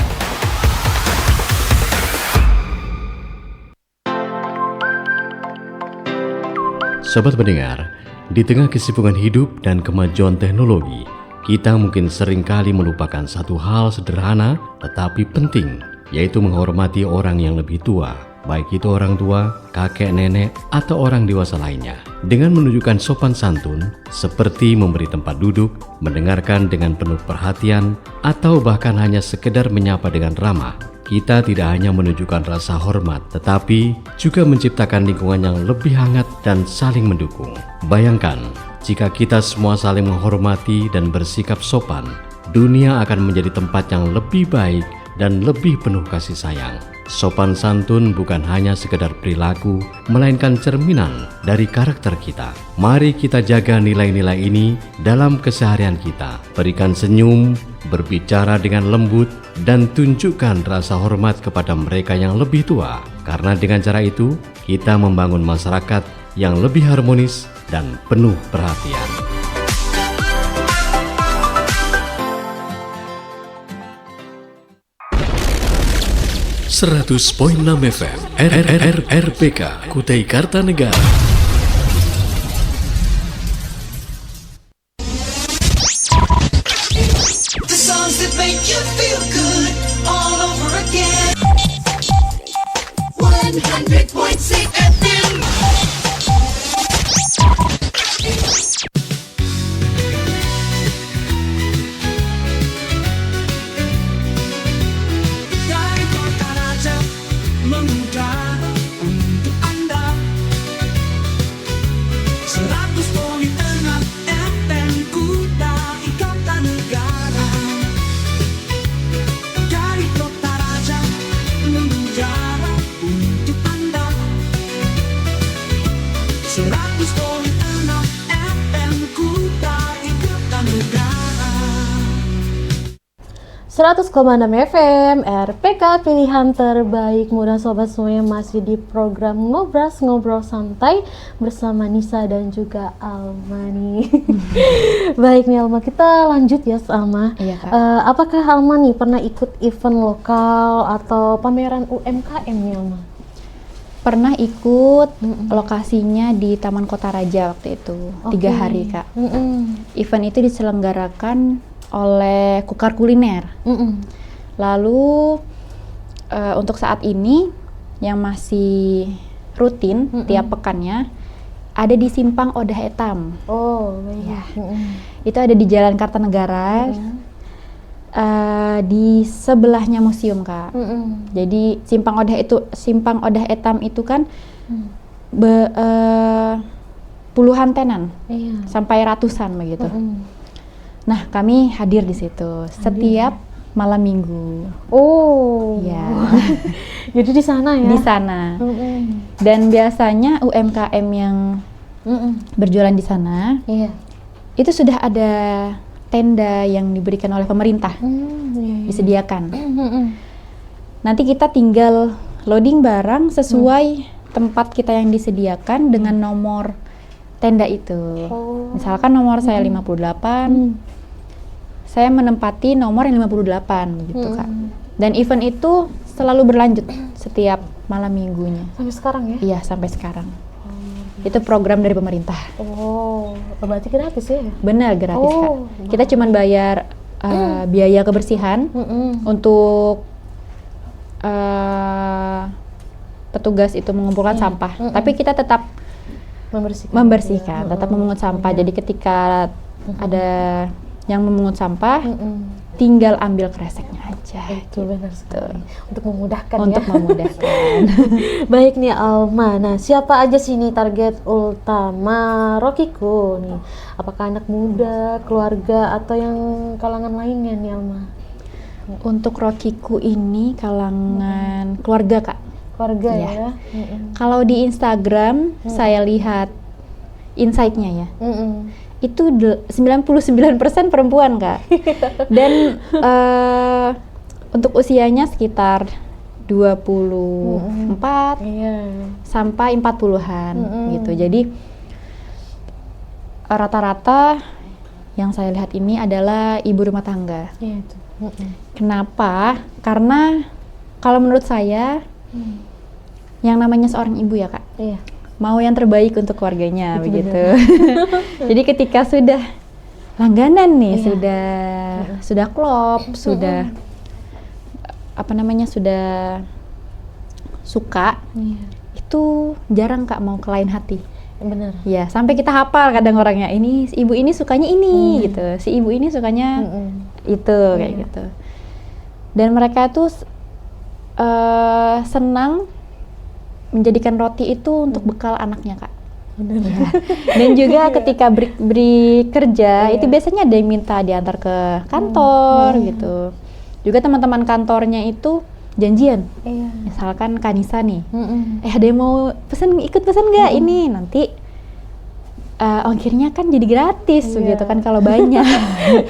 Sobat pendengar, di tengah kesibukan hidup dan kemajuan teknologi, kita mungkin seringkali melupakan satu hal sederhana tetapi penting, yaitu menghormati orang yang lebih tua, baik itu orang tua, kakek, nenek, atau orang dewasa lainnya. Dengan menunjukkan sopan santun, seperti memberi tempat duduk, mendengarkan dengan penuh perhatian, atau bahkan hanya sekedar menyapa dengan ramah, kita tidak hanya menunjukkan rasa hormat, tetapi juga menciptakan lingkungan yang lebih hangat dan saling mendukung. Bayangkan, jika kita semua saling menghormati dan bersikap sopan, dunia akan menjadi tempat yang lebih baik dan lebih penuh kasih sayang. Sopan santun bukan hanya sekedar perilaku, melainkan cerminan dari karakter kita. Mari kita jaga nilai-nilai ini dalam keseharian kita. Berikan senyum, berbicara dengan lembut, dan tunjukkan rasa hormat kepada mereka yang lebih tua. Karena dengan cara itu, kita membangun masyarakat yang lebih harmonis dan penuh perhatian. ...100.6 FM RPK Kutai Kartanegara.
The songs that make you feel good all over again. 100.6 FM.
Dari kota raja mengudara untuk Anda 100.6 FM Kutai Kartanegara. Dari kota raja mengudara untuk Anda 100.6 FM Kutai Kartanegara.
100,6 FM RPK pilihan terbaik. Mudah sobat semuanya masih di program Ngobrol Santai bersama Nisa dan juga Alma nih. Baik nih Alma, kita lanjut ya Alma.
Iya, Kak.
Apakah Alma nih pernah ikut event lokal atau pameran UMKM nih Alma?
Pernah ikut lokasinya di Taman Kota Raja waktu itu, 3 hari Kak. Event itu diselenggarakan oleh Kukar Kuliner. Lalu untuk saat ini yang masih rutin tiap pekannya ada di Simpang Odah Etam.
Oh, baik.
Ya. Itu ada di Jalan Kartanegara. Di sebelahnya museum Kak. Jadi Simpang Odah Etam itu kan puluhan tenan, sampai ratusan begitu. Nah, kami hadir di situ setiap malam minggu.
Oh,
ya.
Jadi di sana ya?
Di sana. Dan biasanya UMKM yang berjualan di sana, itu sudah ada tenda yang diberikan oleh pemerintah, disediakan. Nanti kita tinggal loading barang sesuai tempat kita yang disediakan dengan nomor tenda itu. Misalkan nomor saya 58, saya menempati nomor yang 58 gitu Kak. Dan event itu selalu berlanjut setiap malam minggunya.
Sampai sekarang ya?
Iya, sampai sekarang. Itu program dari pemerintah.
Oh, berarti gratis ya?
Benar, gratis Kak.
Oh,
Kita cuman bayar biaya kebersihan untuk petugas itu mengumpulkan sampah. Tapi kita tetap membersihkan, tetap memungut sampah. Jadi ketika ada yang memungut sampah, tinggal ambil kreseknya aja.
Itu benar sekali. Untuk memudahkan
Untuk
ya.
memudahkan.
Baik nih Alma, nah siapa aja sih nih target utama Rokiku nih? Apakah anak muda, keluarga, atau yang kalangan lainnya nih Alma?
Untuk Rokiku ini kalangan keluarga Kak.
Keluarga
Iya.
ya?
Kalau di Instagram saya lihat insight-nya ya. Itu 99% perempuan Kak. Dan untuk usianya sekitar 24
Iya.
sampai 40-an gitu. Jadi rata-rata yang saya lihat ini adalah ibu rumah tangga.
Iya itu.
Kenapa? Karena kalau menurut saya yang namanya seorang ibu ya Kak,
Iya.
mau yang terbaik untuk keluarganya
Itu
begitu. Jadi ketika sudah langganan nih,
Iya.
sudah klop, sudah sudah suka,
Iya.
itu jarang Kak mau ke lain hati.
Benar.
Ya, sampai kita hafal kadang orangnya, ini ibu ini sukanya ini gitu. Si ibu ini sukanya itu kayak gitu. Dan mereka tuh senang menjadikan roti itu untuk bekal anaknya Kak. Ya. Dan juga ketika break kerja itu biasanya ada yang minta diantar ke kantor gitu. Juga teman-teman kantornya itu janjian.
Iya.
Misalkan Kanisa nih, ada yang mau ikut pesan nggak ini nanti ongkirnya kan jadi gratis begitu kan kalau banyak.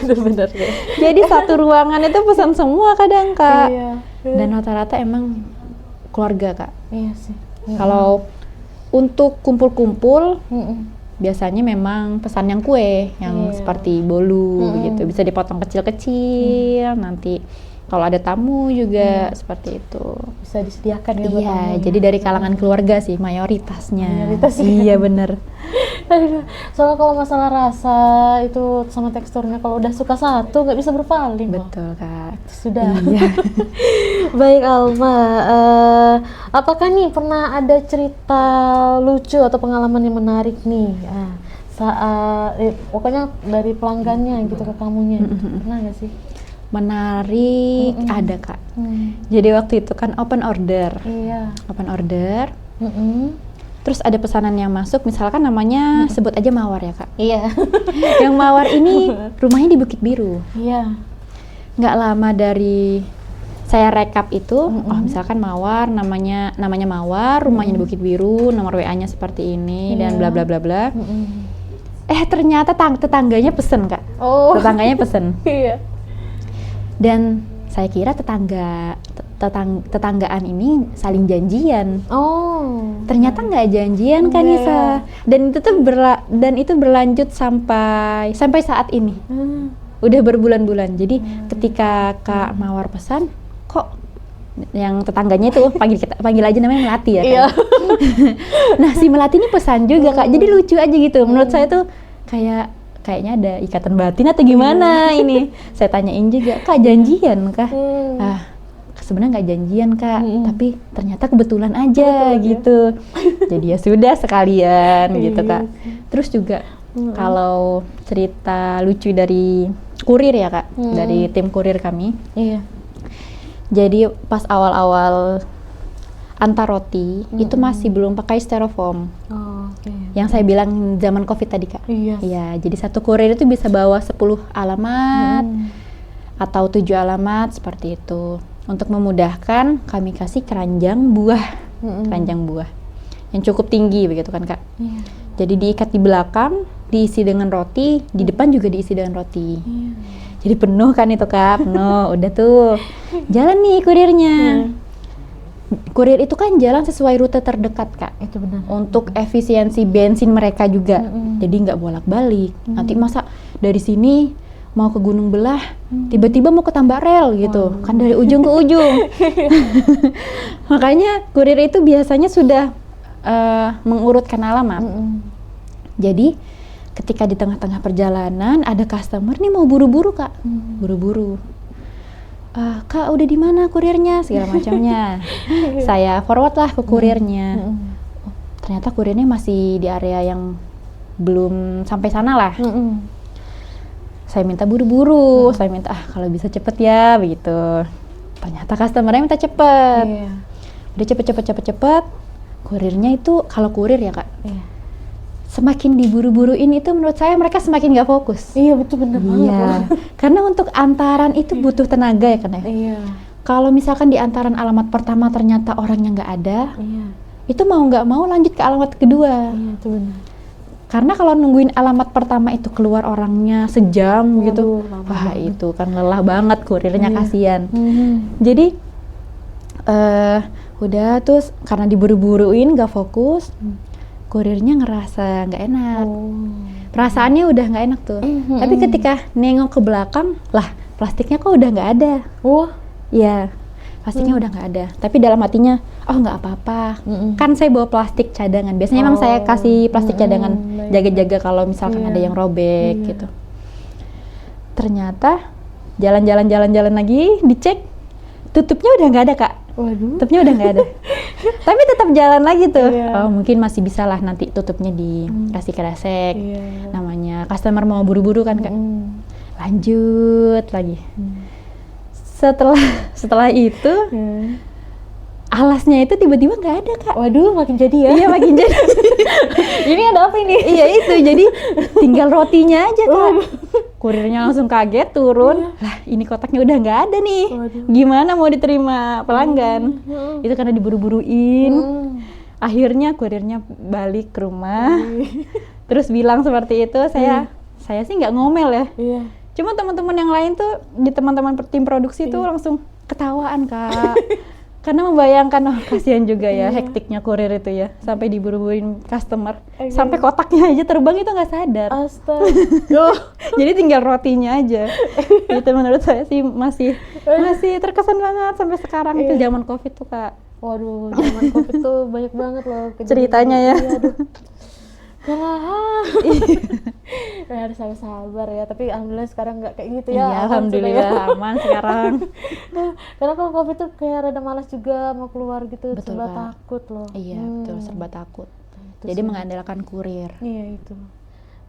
Itu benar ya.
Jadi satu ruangan itu pesan semua kadang Kak.
Iya.
Dan rata-rata emang keluarga Kak.
Iya sih.
Kalau untuk kumpul-kumpul biasanya memang pesan yang kue yang seperti bolu gitu, bisa dipotong kecil-kecil. Nanti kalau ada tamu juga seperti itu.
Bisa disediakan ya buat
Iya,
tamu.
jadi dari kalangan keluarga sih mayoritasnya.
Mayoritasnya.
Iya bener.
Aduh, soalnya kalau masalah rasa itu sama teksturnya kalau udah suka satu nggak bisa berpaling. loh.
Betul Kak.
Sudah.
Iya.
Baik Alma, apakah nih pernah ada cerita lucu atau pengalaman yang menarik nih saat pokoknya dari pelanggannya gitu ke kamunya gitu. Pernah nggak sih?
Menarik ada Kak. Jadi waktu itu kan open order.
Iya.
Open order. Terus ada pesanan yang masuk, misalkan namanya sebut aja Mawar ya Kak.
Iya.
Yang Mawar ini rumahnya di Bukit Biru.
Iya.
Nggak lama dari saya rekap itu, oh misalkan Mawar, namanya Mawar, rumahnya di Bukit Biru, nomor WA-nya seperti ini dan bla bla bla bla. Ternyata tetangganya pesen Kak.
Oh.
Tetangganya pesen.
Iya.
Dan saya kira tetanggaan ini saling janjian.
Oh.
Ternyata nggak janjian kan Nisa. Dan itu tuh berlanjut sampai saat ini. Udah berbulan-bulan. Jadi ketika Kak Mawar pesan, kok yang tetangganya itu panggil aja namanya Melati ya Kak.
Iya.
Nah si Melati ini pesan juga Kak. Jadi lucu aja gitu. Menurut saya tuh kayaknya ada ikatan batin atau gimana ini. Saya tanyain juga, Kak janjian kah? Sebenarnya nggak janjian Kak, tapi ternyata kebetulan aja gitu. Jadi ya sudah sekalian gitu Kak. Terus juga kalau cerita lucu dari kurir ya Kak, dari tim kurir kami.
Iya.
Jadi pas awal-awal antar roti itu masih belum pakai styrofoam.
Oh, oke.
Yang saya bilang zaman Covid tadi Kak.
Iya.
Iya, jadi satu kurir itu bisa bawa 10 alamat atau 7 alamat seperti itu. Untuk memudahkan kami kasih keranjang buah. Keranjang buah yang cukup tinggi begitu kan Kak.
Iya.
Jadi diikat di belakang, diisi dengan roti, di depan juga diisi dengan roti. Jadi penuh kan itu Kak, penuh. Udah tuh. Jalan nih kurirnya. Kurir itu kan jalan sesuai rute terdekat Kak.
Itu benar.
Untuk efisiensi bensin mereka juga. Jadi nggak bolak-balik. Nanti masa dari sini mau ke Gunung Belah, tiba-tiba mau ke Tambak Rel gitu. Kan dari ujung ke ujung. Makanya kurir itu biasanya sudah mengurutkan alamat. Jadi ketika di tengah-tengah perjalanan ada customer nih mau buru-buru Kak, buru-buru. Kak udah di mana kurirnya segala macamnya. Saya forward lah ke kurirnya. Oh, ternyata kurirnya masih di area yang belum sampai sana lah. Saya minta buru-buru, saya minta kalau bisa cepet ya begitu. Ternyata customernya minta cepet. Udah cepet. Kurirnya itu kalau kurir ya Kak, semakin diburu-buruin itu menurut saya mereka semakin nggak fokus.
Iya betul, bener banget loh.
Karena untuk antaran itu butuh tenaga ya kan ya.
Iya.
Kalau misalkan di antaran alamat pertama ternyata orangnya nggak ada, itu mau nggak mau lanjut ke alamat kedua.
Iya itu benar.
Karena kalau nungguin alamat pertama itu keluar orangnya sejam gitu,
lama
wah
banget.
itu kan lelah banget kurirnya,
Iya.
kasihan. Jadi udah terus karena diburu-buruin gak fokus, kurirnya ngerasa nggak enak. Perasaannya udah nggak enak tuh. Tapi ketika nengok ke belakang, lah plastiknya kok udah nggak ada. Iya, plastiknya udah nggak ada. Tapi dalam hatinya, oh nggak apa-apa. Kan saya bawa plastik cadangan. Biasanya emang saya kasih plastik cadangan, jaga-jaga kalau misalkan ada yang robek gitu. Ternyata jalan-jalan lagi, dicek tutupnya udah nggak ada Kak.
Waduh.
Tutupnya udah nggak ada. Tapi tetap jalan lagi tuh. Oh mungkin masih bisa lah nanti tutupnya dikasih kresek. Namanya customer mau buru-buru kan Kak. Lanjut lagi. Setelah itu alasnya itu tiba-tiba nggak ada Kak.
Waduh, makin jadi ya.
Iya makin jadi.
Ini ada apa ini?
Iya itu, jadi tinggal rotinya aja Kak. Kurirnya langsung kaget turun. Lah ini kotaknya udah nggak ada nih. Gimana mau diterima pelanggan? Itu karena diburu-buruin. Akhirnya kurirnya balik ke rumah. Terus bilang seperti itu. Saya sih nggak ngomel ya. Cuma teman-teman yang lain tuh, di teman-teman tim produksi tuh langsung ketawaan Kak. Karena membayangkan, oh kasihan juga ya hektiknya kurir itu ya, sampai diburu-buruin customer, sampai kotaknya aja terbang itu nggak sadar.
Astaga.
Jadi tinggal rotinya aja. Itu menurut saya sih masih terkesan banget sampai sekarang. Itu zaman COVID tuh Kak.
Waduh, zaman COVID tuh banyak banget loh
Ceritanya ya.
Iya, aduh. Harus sabar ya, tapi alhamdulillah sekarang nggak kayak gitu ya.
Iya, alhamdulillah aman sekarang.
Karena kalau COVID tuh kayak rada malas juga mau keluar gitu,
Betul,
serba
Kak.
takut loh.
Iya betul, serba takut.
Itu
Jadi
sih.
mengandalkan kurir.
Iya itu.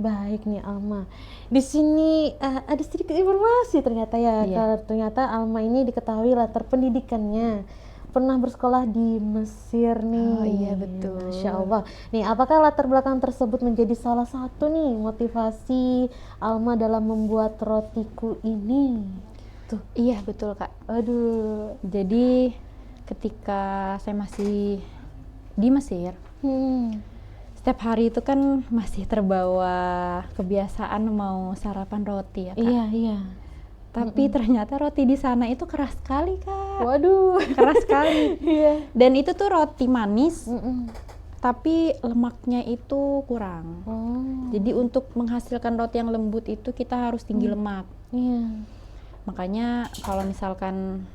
Baik nih Alma. Di sini ada sedikit informasi ternyata ya.
Iya.
Kalau ternyata Alma ini diketahui latar pendidikannya pernah bersekolah di Mesir nih.
Oh, iya, betul.
Masya Allah. Nih, apakah latar belakang tersebut menjadi salah satu nih motivasi Alma dalam membuat rotiku ini? Tuh.
Iya betul Kak.
Aduh.
Jadi ketika saya masih di Mesir, setiap hari itu kan masih terbawa kebiasaan mau sarapan roti ya Kak.
Iya.
Tapi ternyata roti di sana itu keras sekali Kak.
Waduh.
Keras sekali.
Iya.
Dan itu tuh roti manis, tapi lemaknya itu kurang.
Oh.
Jadi untuk menghasilkan roti yang lembut itu kita harus tinggi lemak.
Iya.
Makanya kalau misalkan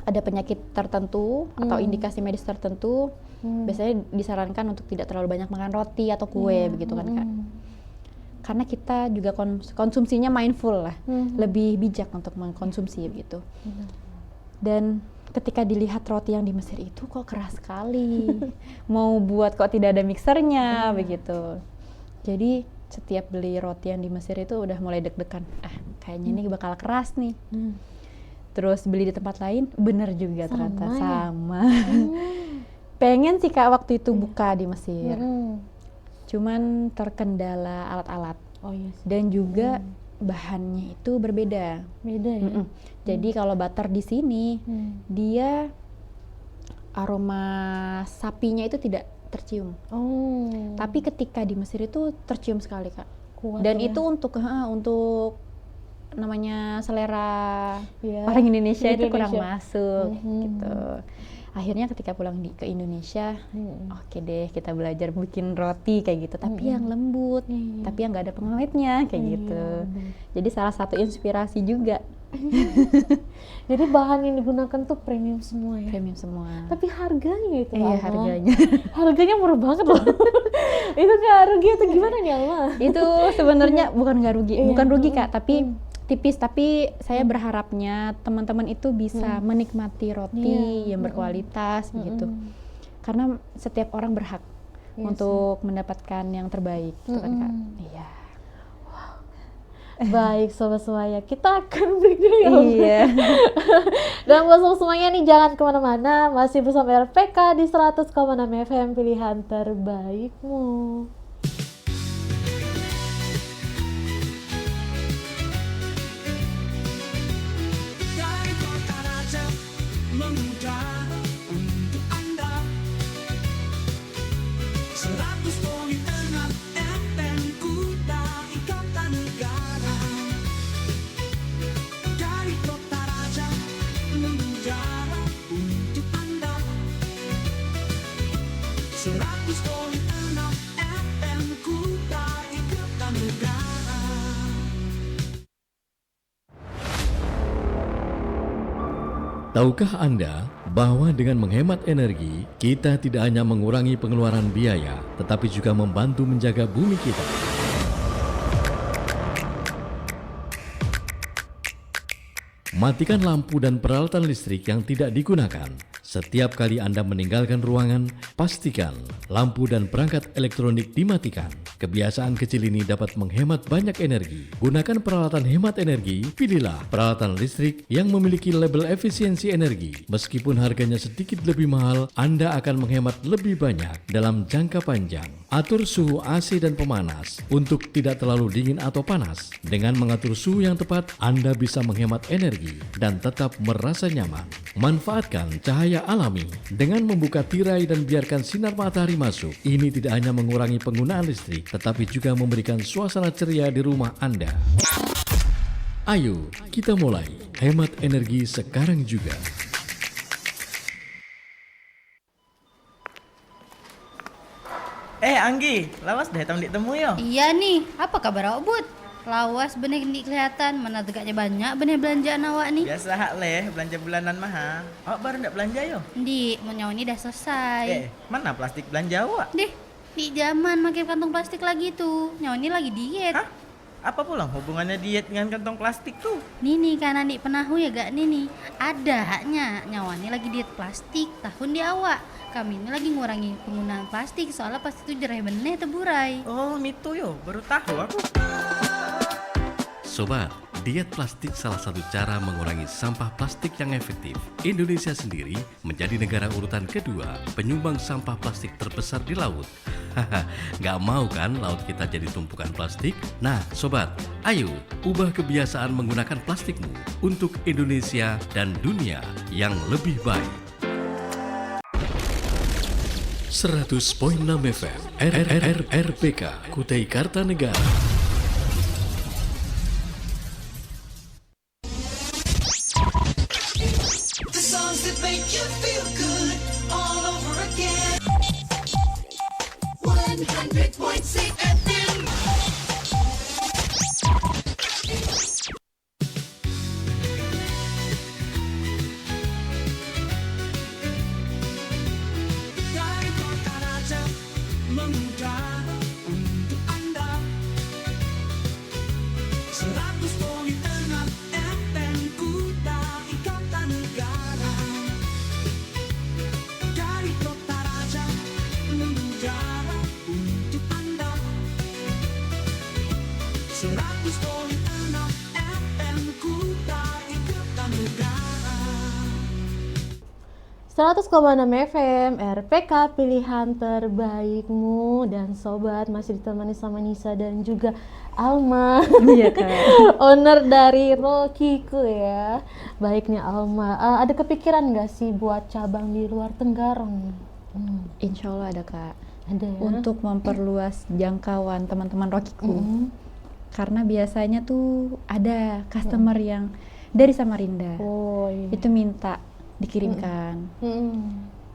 ada penyakit tertentu atau indikasi medis tertentu, biasanya disarankan untuk tidak terlalu banyak makan roti atau kue begitu kan Kak. Karena kita juga konsumsinya mindful lah, lebih bijak untuk mengkonsumsi begitu. Dan ketika dilihat roti yang di Mesir itu kok keras sekali, mau buat kok tidak ada mixernya begitu. Jadi setiap beli roti yang di Mesir itu udah mulai deg-degan, kayaknya ini bakal keras nih. Terus beli di tempat lain, bener juga ternyata sama. Pengen sih Kak waktu itu buka di Mesir. Cuman terkendala alat-alat.
Oh iya sih.
Dan juga bahannya itu berbeda.
Beda ya.
Jadi kalau butter di sini dia aroma sapinya itu tidak tercium.
Oh.
Tapi ketika di Mesir itu tercium sekali Kak.
Kuat
Dan
ya.
itu untuk namanya selera
Ya,
orang Indonesia
di
itu kurang
Indonesia.
masuk gitu. Akhirnya ketika pulang ke Indonesia, oke deh kita belajar bikin roti kayak gitu, tapi yang lembut, tapi yang nggak ada pengawetnya kayak gitu. Jadi salah satu inspirasi juga
Jadi bahan yang digunakan tuh premium semua ya.
Premium semua.
Tapi harganya itu
Iya,
Alma.
harganya.
Harganya murah banget loh. Itu nggak rugi atau gimana nih Alma?
Itu sebenarnya bukan nggak rugi,
Iya.
bukan rugi Kak, tapi tipis. Tapi saya berharapnya teman-teman itu bisa menikmati roti yang berkualitas gitu. Karena setiap orang berhak untuk mendapatkan yang terbaik, gitu kan Kak. Iya.
Baik Sobat Semaya, kita akan break dulu ya Alma.
Iya.
Dan buat sobat semuanya nih jangan kemana-mana, masih bersama RPK di 100,6 FM pilihan terbaikmu.
Dari kota raja mengudara untuk Anda 100,6 FM Kuta Ikatan Negara. Dari kota raja mengudara untuk Anda 100,6 FM Kuta Ikatan Negara.
Tahukah Anda bahwa dengan menghemat energi, kita tidak hanya mengurangi pengeluaran biaya, tetapi juga membantu menjaga bumi kita? Matikan lampu dan peralatan listrik yang tidak digunakan. Setiap kali Anda meninggalkan ruangan, pastikan lampu dan perangkat elektronik dimatikan. Kebiasaan kecil ini dapat menghemat banyak energi. Gunakan peralatan hemat energi, pilihlah peralatan listrik yang memiliki label efisiensi energi. Meskipun harganya sedikit lebih mahal, Anda akan menghemat lebih banyak dalam jangka panjang. Atur suhu AC dan pemanas untuk tidak terlalu dingin atau panas. Dengan mengatur suhu yang tepat, Anda bisa menghemat energi dan tetap merasa nyaman. Manfaatkan cahaya alami dengan membuka tirai dan biarkan sinar matahari masuk. Ini tidak hanya mengurangi penggunaan listrik, tetapi juga memberikan suasana ceria di rumah Anda. Ayo, kita mulai hemat energi sekarang juga.
Anggi, lawas deh temu yo.
Iya nih, apa kabar awak Bud? Lawas benih di kelihatan, mana tegaknya banyak benih belanjaan awak nih.
Biasa hak leh, belanja bulanan mah. Awak baru ndak belanja yo?
Di, mau nyawa ini dah selesai.
Mana plastik belanja awak?
Deh, di zaman pakai kantong plastik lagi tuh. Nyawa ini lagi diet.
Hah? Apa pulang hubungannya diet dengan kantong plastik tuh?
Nih karena di penahu ya gak nih. Ada haknya, nyawa ini lagi diet plastik tahun di awak. Kami ini lagi ngurangi penggunaan plastik soalnya plastik itu jereh benih teburai.
Oh, itu yo, baru tahu aku.
Sobat, diet plastik salah satu cara mengurangi sampah plastik yang efektif. Indonesia sendiri menjadi negara urutan kedua penyumbang sampah plastik terbesar di laut. Haha, nggak mau kan laut kita jadi tumpukan plastik? Nah, sobat, ayo ubah kebiasaan menggunakan plastikmu untuk Indonesia dan dunia yang lebih baik. 100.6 FM RPK Kutai Kartanegara.
The songs that make you feel good all over again. 100.6 FM.
Dari kota raja mengudara untuk Anda 100,6 FM Kuta Ikatan Negara. Dari kota raja mengudara untuk Anda 100,6 FM Kuta Ikatan Negara.
100,6 FM RPK pilihan terbaikmu. Dan sobat masih ditemani sama Nisa dan juga Alma.
Iya Kak.
Owner dari Rokiku ya. Baiknya Alma, ada kepikiran nggak sih buat cabang di luar Tenggarong?
Insya Allah ada Kak.
Ada ya?
Untuk memperluas jangkauan teman-teman Rokiku. Karena biasanya tuh ada customer yang dari Samarinda.
Oh iya.
Itu minta dikirimkan.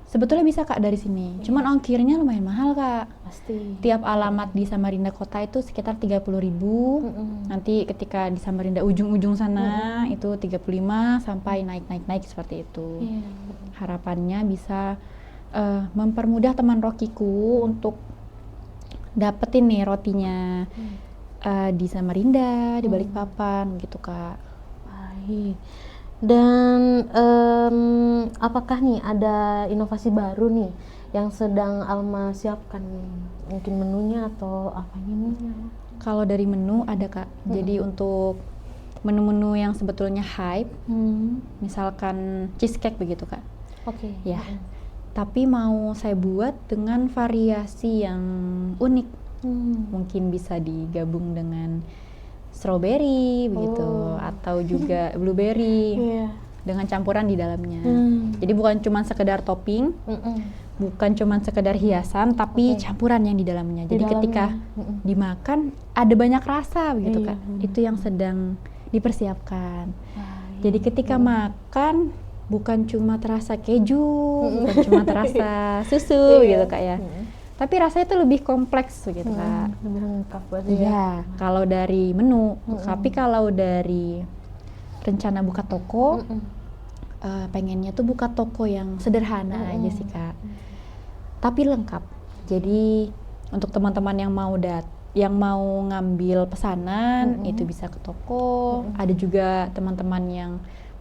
Sebetulnya bisa Kak dari sini, cuman ongkirnya lumayan mahal Kak.
Pasti.
Tiap alamat di Samarinda Kota itu sekitar 30.000. Nanti ketika di Samarinda ujung-ujung sana itu 35 sampai naik seperti itu.
Iya.
Harapannya bisa mempermudah teman rokiku untuk dapetin nih rotinya di Samarinda, di Balikpapan gitu Kak.
Baik. Dan apakah nih ada inovasi baru nih yang sedang Alma siapkan nih? Mungkin menunya atau apanya nih?
Kalau dari menu ada Kak, jadi untuk menu-menu yang sebetulnya hype, misalkan cheesecake begitu Kak.
Oke.
Ya, tapi mau saya buat dengan variasi yang unik. Mungkin bisa digabung dengan strawberry begitu, atau juga blueberry
Iya.
dengan campuran di dalamnya. Jadi bukan cuma sekedar topping, bukan cuma sekedar hiasan, tapi campuran yang di dalamnya. Jadi ketika dimakan ada banyak rasa begitu Kak. Itu yang sedang dipersiapkan. Jadi ketika makan bukan cuma terasa keju, bukan cuma terasa susu gitu Kak ya. Tapi rasanya itu lebih kompleks begitu Kak.
Lebih lengkap berarti ya.
Iya, kalau dari menu. Tapi kalau dari rencana buka toko, pengennya tuh buka toko yang sederhana aja sih Kak. Tapi lengkap. Jadi untuk teman-teman yang mau ngambil pesanan itu bisa ke toko. Ada juga teman-teman yang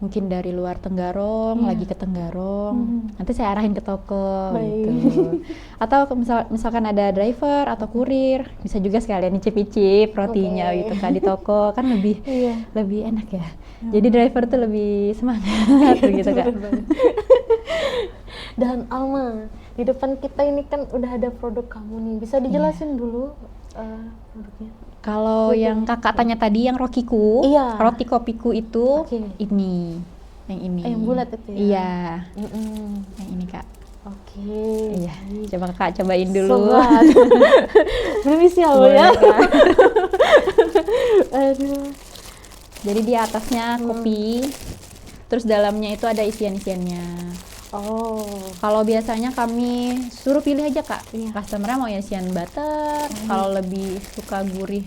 mungkin dari luar Tenggarong lagi ke Tenggarong, nanti saya arahin ke toko gitu. Atau misalkan ada driver atau kurir, bisa juga sekalian icip-icip rotinya gitu kan di toko, kan lebih enak ya. Jadi driver tuh lebih semangat begitu Kak.
Dan Alma, di depan kita ini kan udah ada produk kamu nih. Bisa dijelasin dulu produknya?
Kalau yang kakak tanya tadi yang rokiku, roti kopiku itu ini, yang ini.
Yang bulat itu ya?
Iya, yang ini Kak.
Oke.
Iya, coba Kak cobain dulu.
Permisi ya. Aduh.
Jadi di atasnya kopi, terus dalamnya itu ada isian-isiannya. Kalau biasanya kami suruh pilih aja Kak, customer mau isian butter, kalau lebih suka gurih.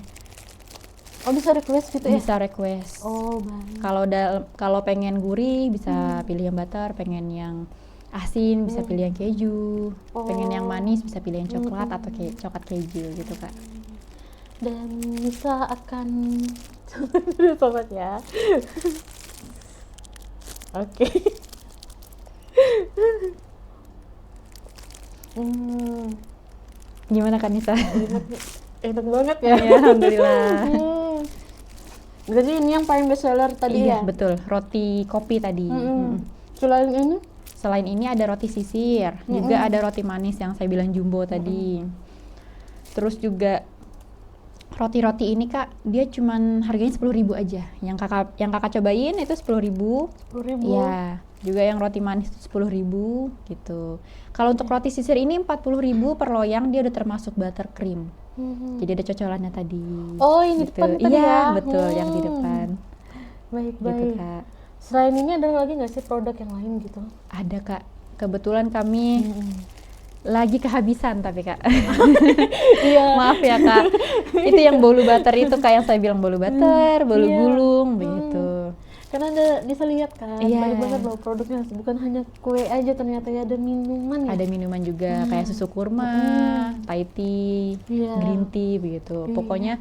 Bisa request gitu ya?
Bisa request.
Baik.
Kalau pengen gurih bisa pilih yang butter, pengen yang asin bisa pilih yang keju, pengen yang manis bisa pilih yang coklat atau coklat keju gitu Kak.
Dan Nisa akan sobat ya. Oke.
Gimana kan Nisa?
Enak banget ya.
Ya, alhamdulillah.
Berarti ini yang paling best seller tadi ya?
Iya betul, roti kopi tadi.
Selain ini?
Selain ini ada roti sisir, juga ada roti manis yang saya bilang jumbo tadi. Terus juga roti-roti ini Kak, dia cuman harganya 10.000 aja. Yang kakak cobain itu 10.000.
10.000.
Iya. Juga yang roti manis itu 10.000 gitu. Kalau untuk roti sisir ini 40.000 per loyang, dia udah termasuk buttercream. Jadi ada cocolannya tadi.
Yang di
gitu.
depan tadi ya?
Iya, betul, yang di depan.
Baik.
Gitu Kak.
Selain ini ada lagi nggak sih produk yang lain gitu?
Ada Kak. Kebetulan kami lagi kehabisan tapi Kak. Maaf ya Kak. Itu yang bolu butter itu Kak, yang saya bilang bolu butter, bolu gulung begitu.
Karena bisa lihat kan, banyak banget loh produknya, bukan hanya kue aja, ternyata ya ada minuman ya.
Ada minuman juga kayak susu kurma, Thai tea, green tea begitu. Pokoknya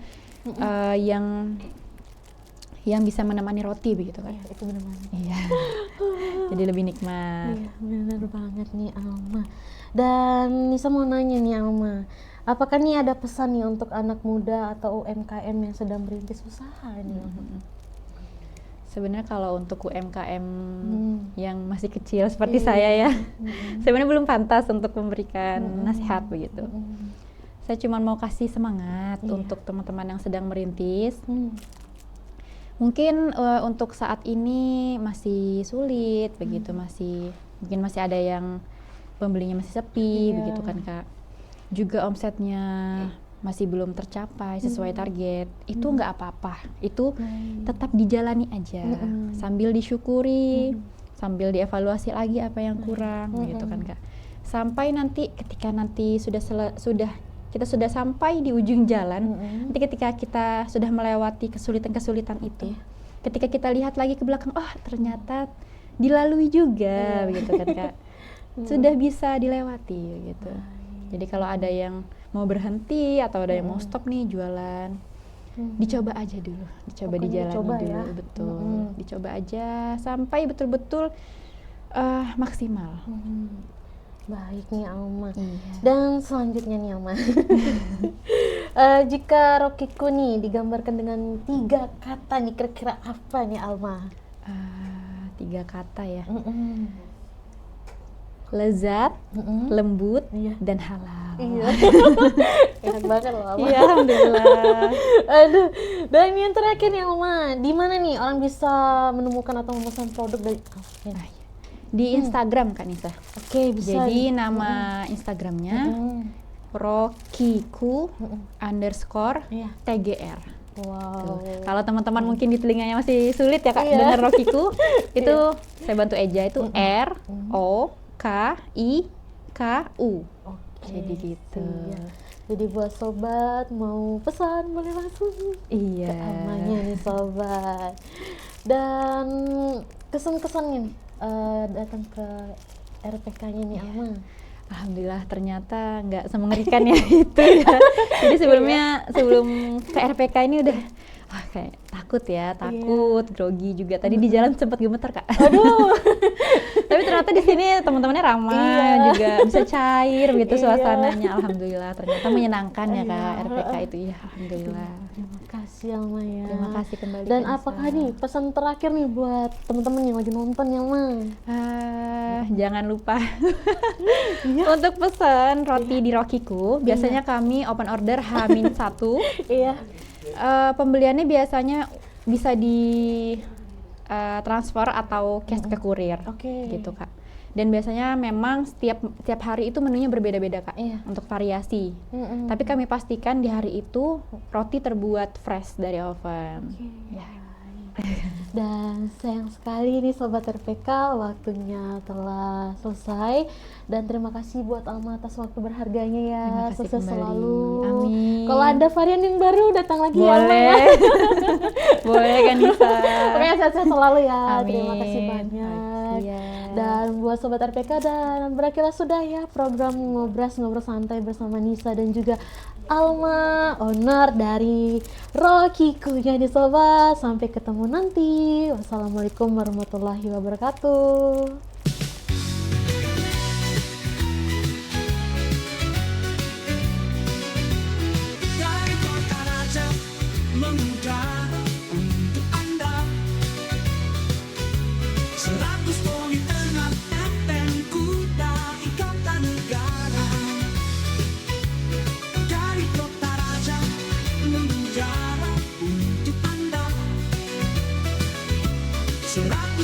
yang bisa menemani roti begitu kan.
Itu benar-benar.
Iya. Jadi lebih nikmat.
Iya, benar banget nih Alma. Dan Nisa mau nanya nih Alma, apakah nih ada pesan nih untuk anak muda atau UMKM yang sedang merintis usaha nih?
Sebenarnya kalau untuk UMKM yang masih kecil seperti saya ya, sebenarnya belum pantas untuk memberikan nasihat begitu. Saya cuma mau kasih semangat untuk teman-teman yang sedang merintis. Mungkin untuk saat ini masih sulit begitu, mungkin masih ada yang pembelinya masih sepi begitu kan Kak. Juga omsetnya masih belum tercapai sesuai target, itu nggak apa-apa, itu tetap dijalani aja sambil disyukuri, sambil dievaluasi lagi apa yang kurang gitu kan Kak. sampai nanti ketika nanti kita sudah sampai di ujung jalan, nanti ketika kita sudah melewati kesulitan-kesulitan itu, ketika kita lihat lagi ke belakang, oh ternyata dilalui juga, begitu kan Kak. Sudah bisa dilewati gitu. Jadi kalau ada yang mau berhenti atau ada yang mau stop nih jualan, dicoba aja dulu, dicoba
Pokoknya
dijalani
dicoba
dulu,
ya.
betul. Dicoba aja sampai betul-betul maksimal.
Baik nih Alma.
Iya.
Dan selanjutnya nih Alma, jika Rokiku nih digambarkan dengan 3 kata nih, kira-kira apa nih Alma?
3 kata ya. Lezat, lembut, dan halal.
Iya. Enak banget loh Alma.
Iya, alhamdulillah.
Aduh, dan yang terakhir nih Alma, di mana nih orang bisa menemukan atau memesan produk dari Alma?
Di Instagram kan Nisa.
Oke, bisa.
Jadi nama Instagramnya Rokiku _
Iya.
TGR.
Wow.
Kalau teman-teman mungkin di telinganya masih sulit ya Kak
Iya.
dengar Rokiku, itu saya bantu eja, itu ROKIKU.
Oke,
Jadi gitu.
siap. Jadi buat sobat mau pesan boleh langsung
Iya.
ke Almanya nih sobat. Dan kesan-kesannya nih, datang ke RPK-nya nih Alma.
Alhamdulillah ternyata nggak semengerikan ya itu ya. Jadi sebelum ke RPK ini udah kayak takut, grogi juga. Tadi di jalan sempat gemeter Kak.
Aduh.
Tapi ternyata di sini teman-temannya ramah, juga bisa cair gitu suasananya. Alhamdulillah ternyata menyenangkan ya Kak RPK itu ya. Alhamdulillah.
Terima kasih Alma ya.
Terima kasih kembali.
Dan
Kak Nisa.
apakah nih pesan terakhir nih buat teman-teman yang lagi nonton ya Alma?
Jangan lupa untuk pesan roti di Rokiku. Biasanya kami open order H-1.
Iya.
Pembeliannya biasanya bisa di transfer atau cash ke kurir,
Oke.
gitu Kak. Dan biasanya memang setiap hari itu menunya berbeda-beda Kak,
Iya.
untuk variasi. Tapi kami pastikan di hari itu roti terbuat fresh dari oven. Ya.
Dan sayang sekali nih Sobat RPK, waktunya telah selesai. Dan terima kasih buat Alma atas waktu berharganya ya.
Terima kasih
Sukses
kembali.
selalu.
Amin.
Kalau ada varian yang baru datang lagi ya Alma ya.
Boleh. Boleh kan Nisa.
Pokoknya sehat-sehat selalu ya.
Amin.
Terima kasih banyak.
Iya.
Dan buat Sobat RPK, dan berakhirlah sudah ya program ngobrol santai bersama Nisa dan juga Alma, owner dari Rokiku ya nih Sobat. Sampai ketemu nanti. Wassalamualaikum warahmatullahi wabarakatuh.
Dari kota raja mengudara untuk Anda 100.6 FM Kuta Ikatan Negara. Dari kota raja mengudara untuk Anda 100.6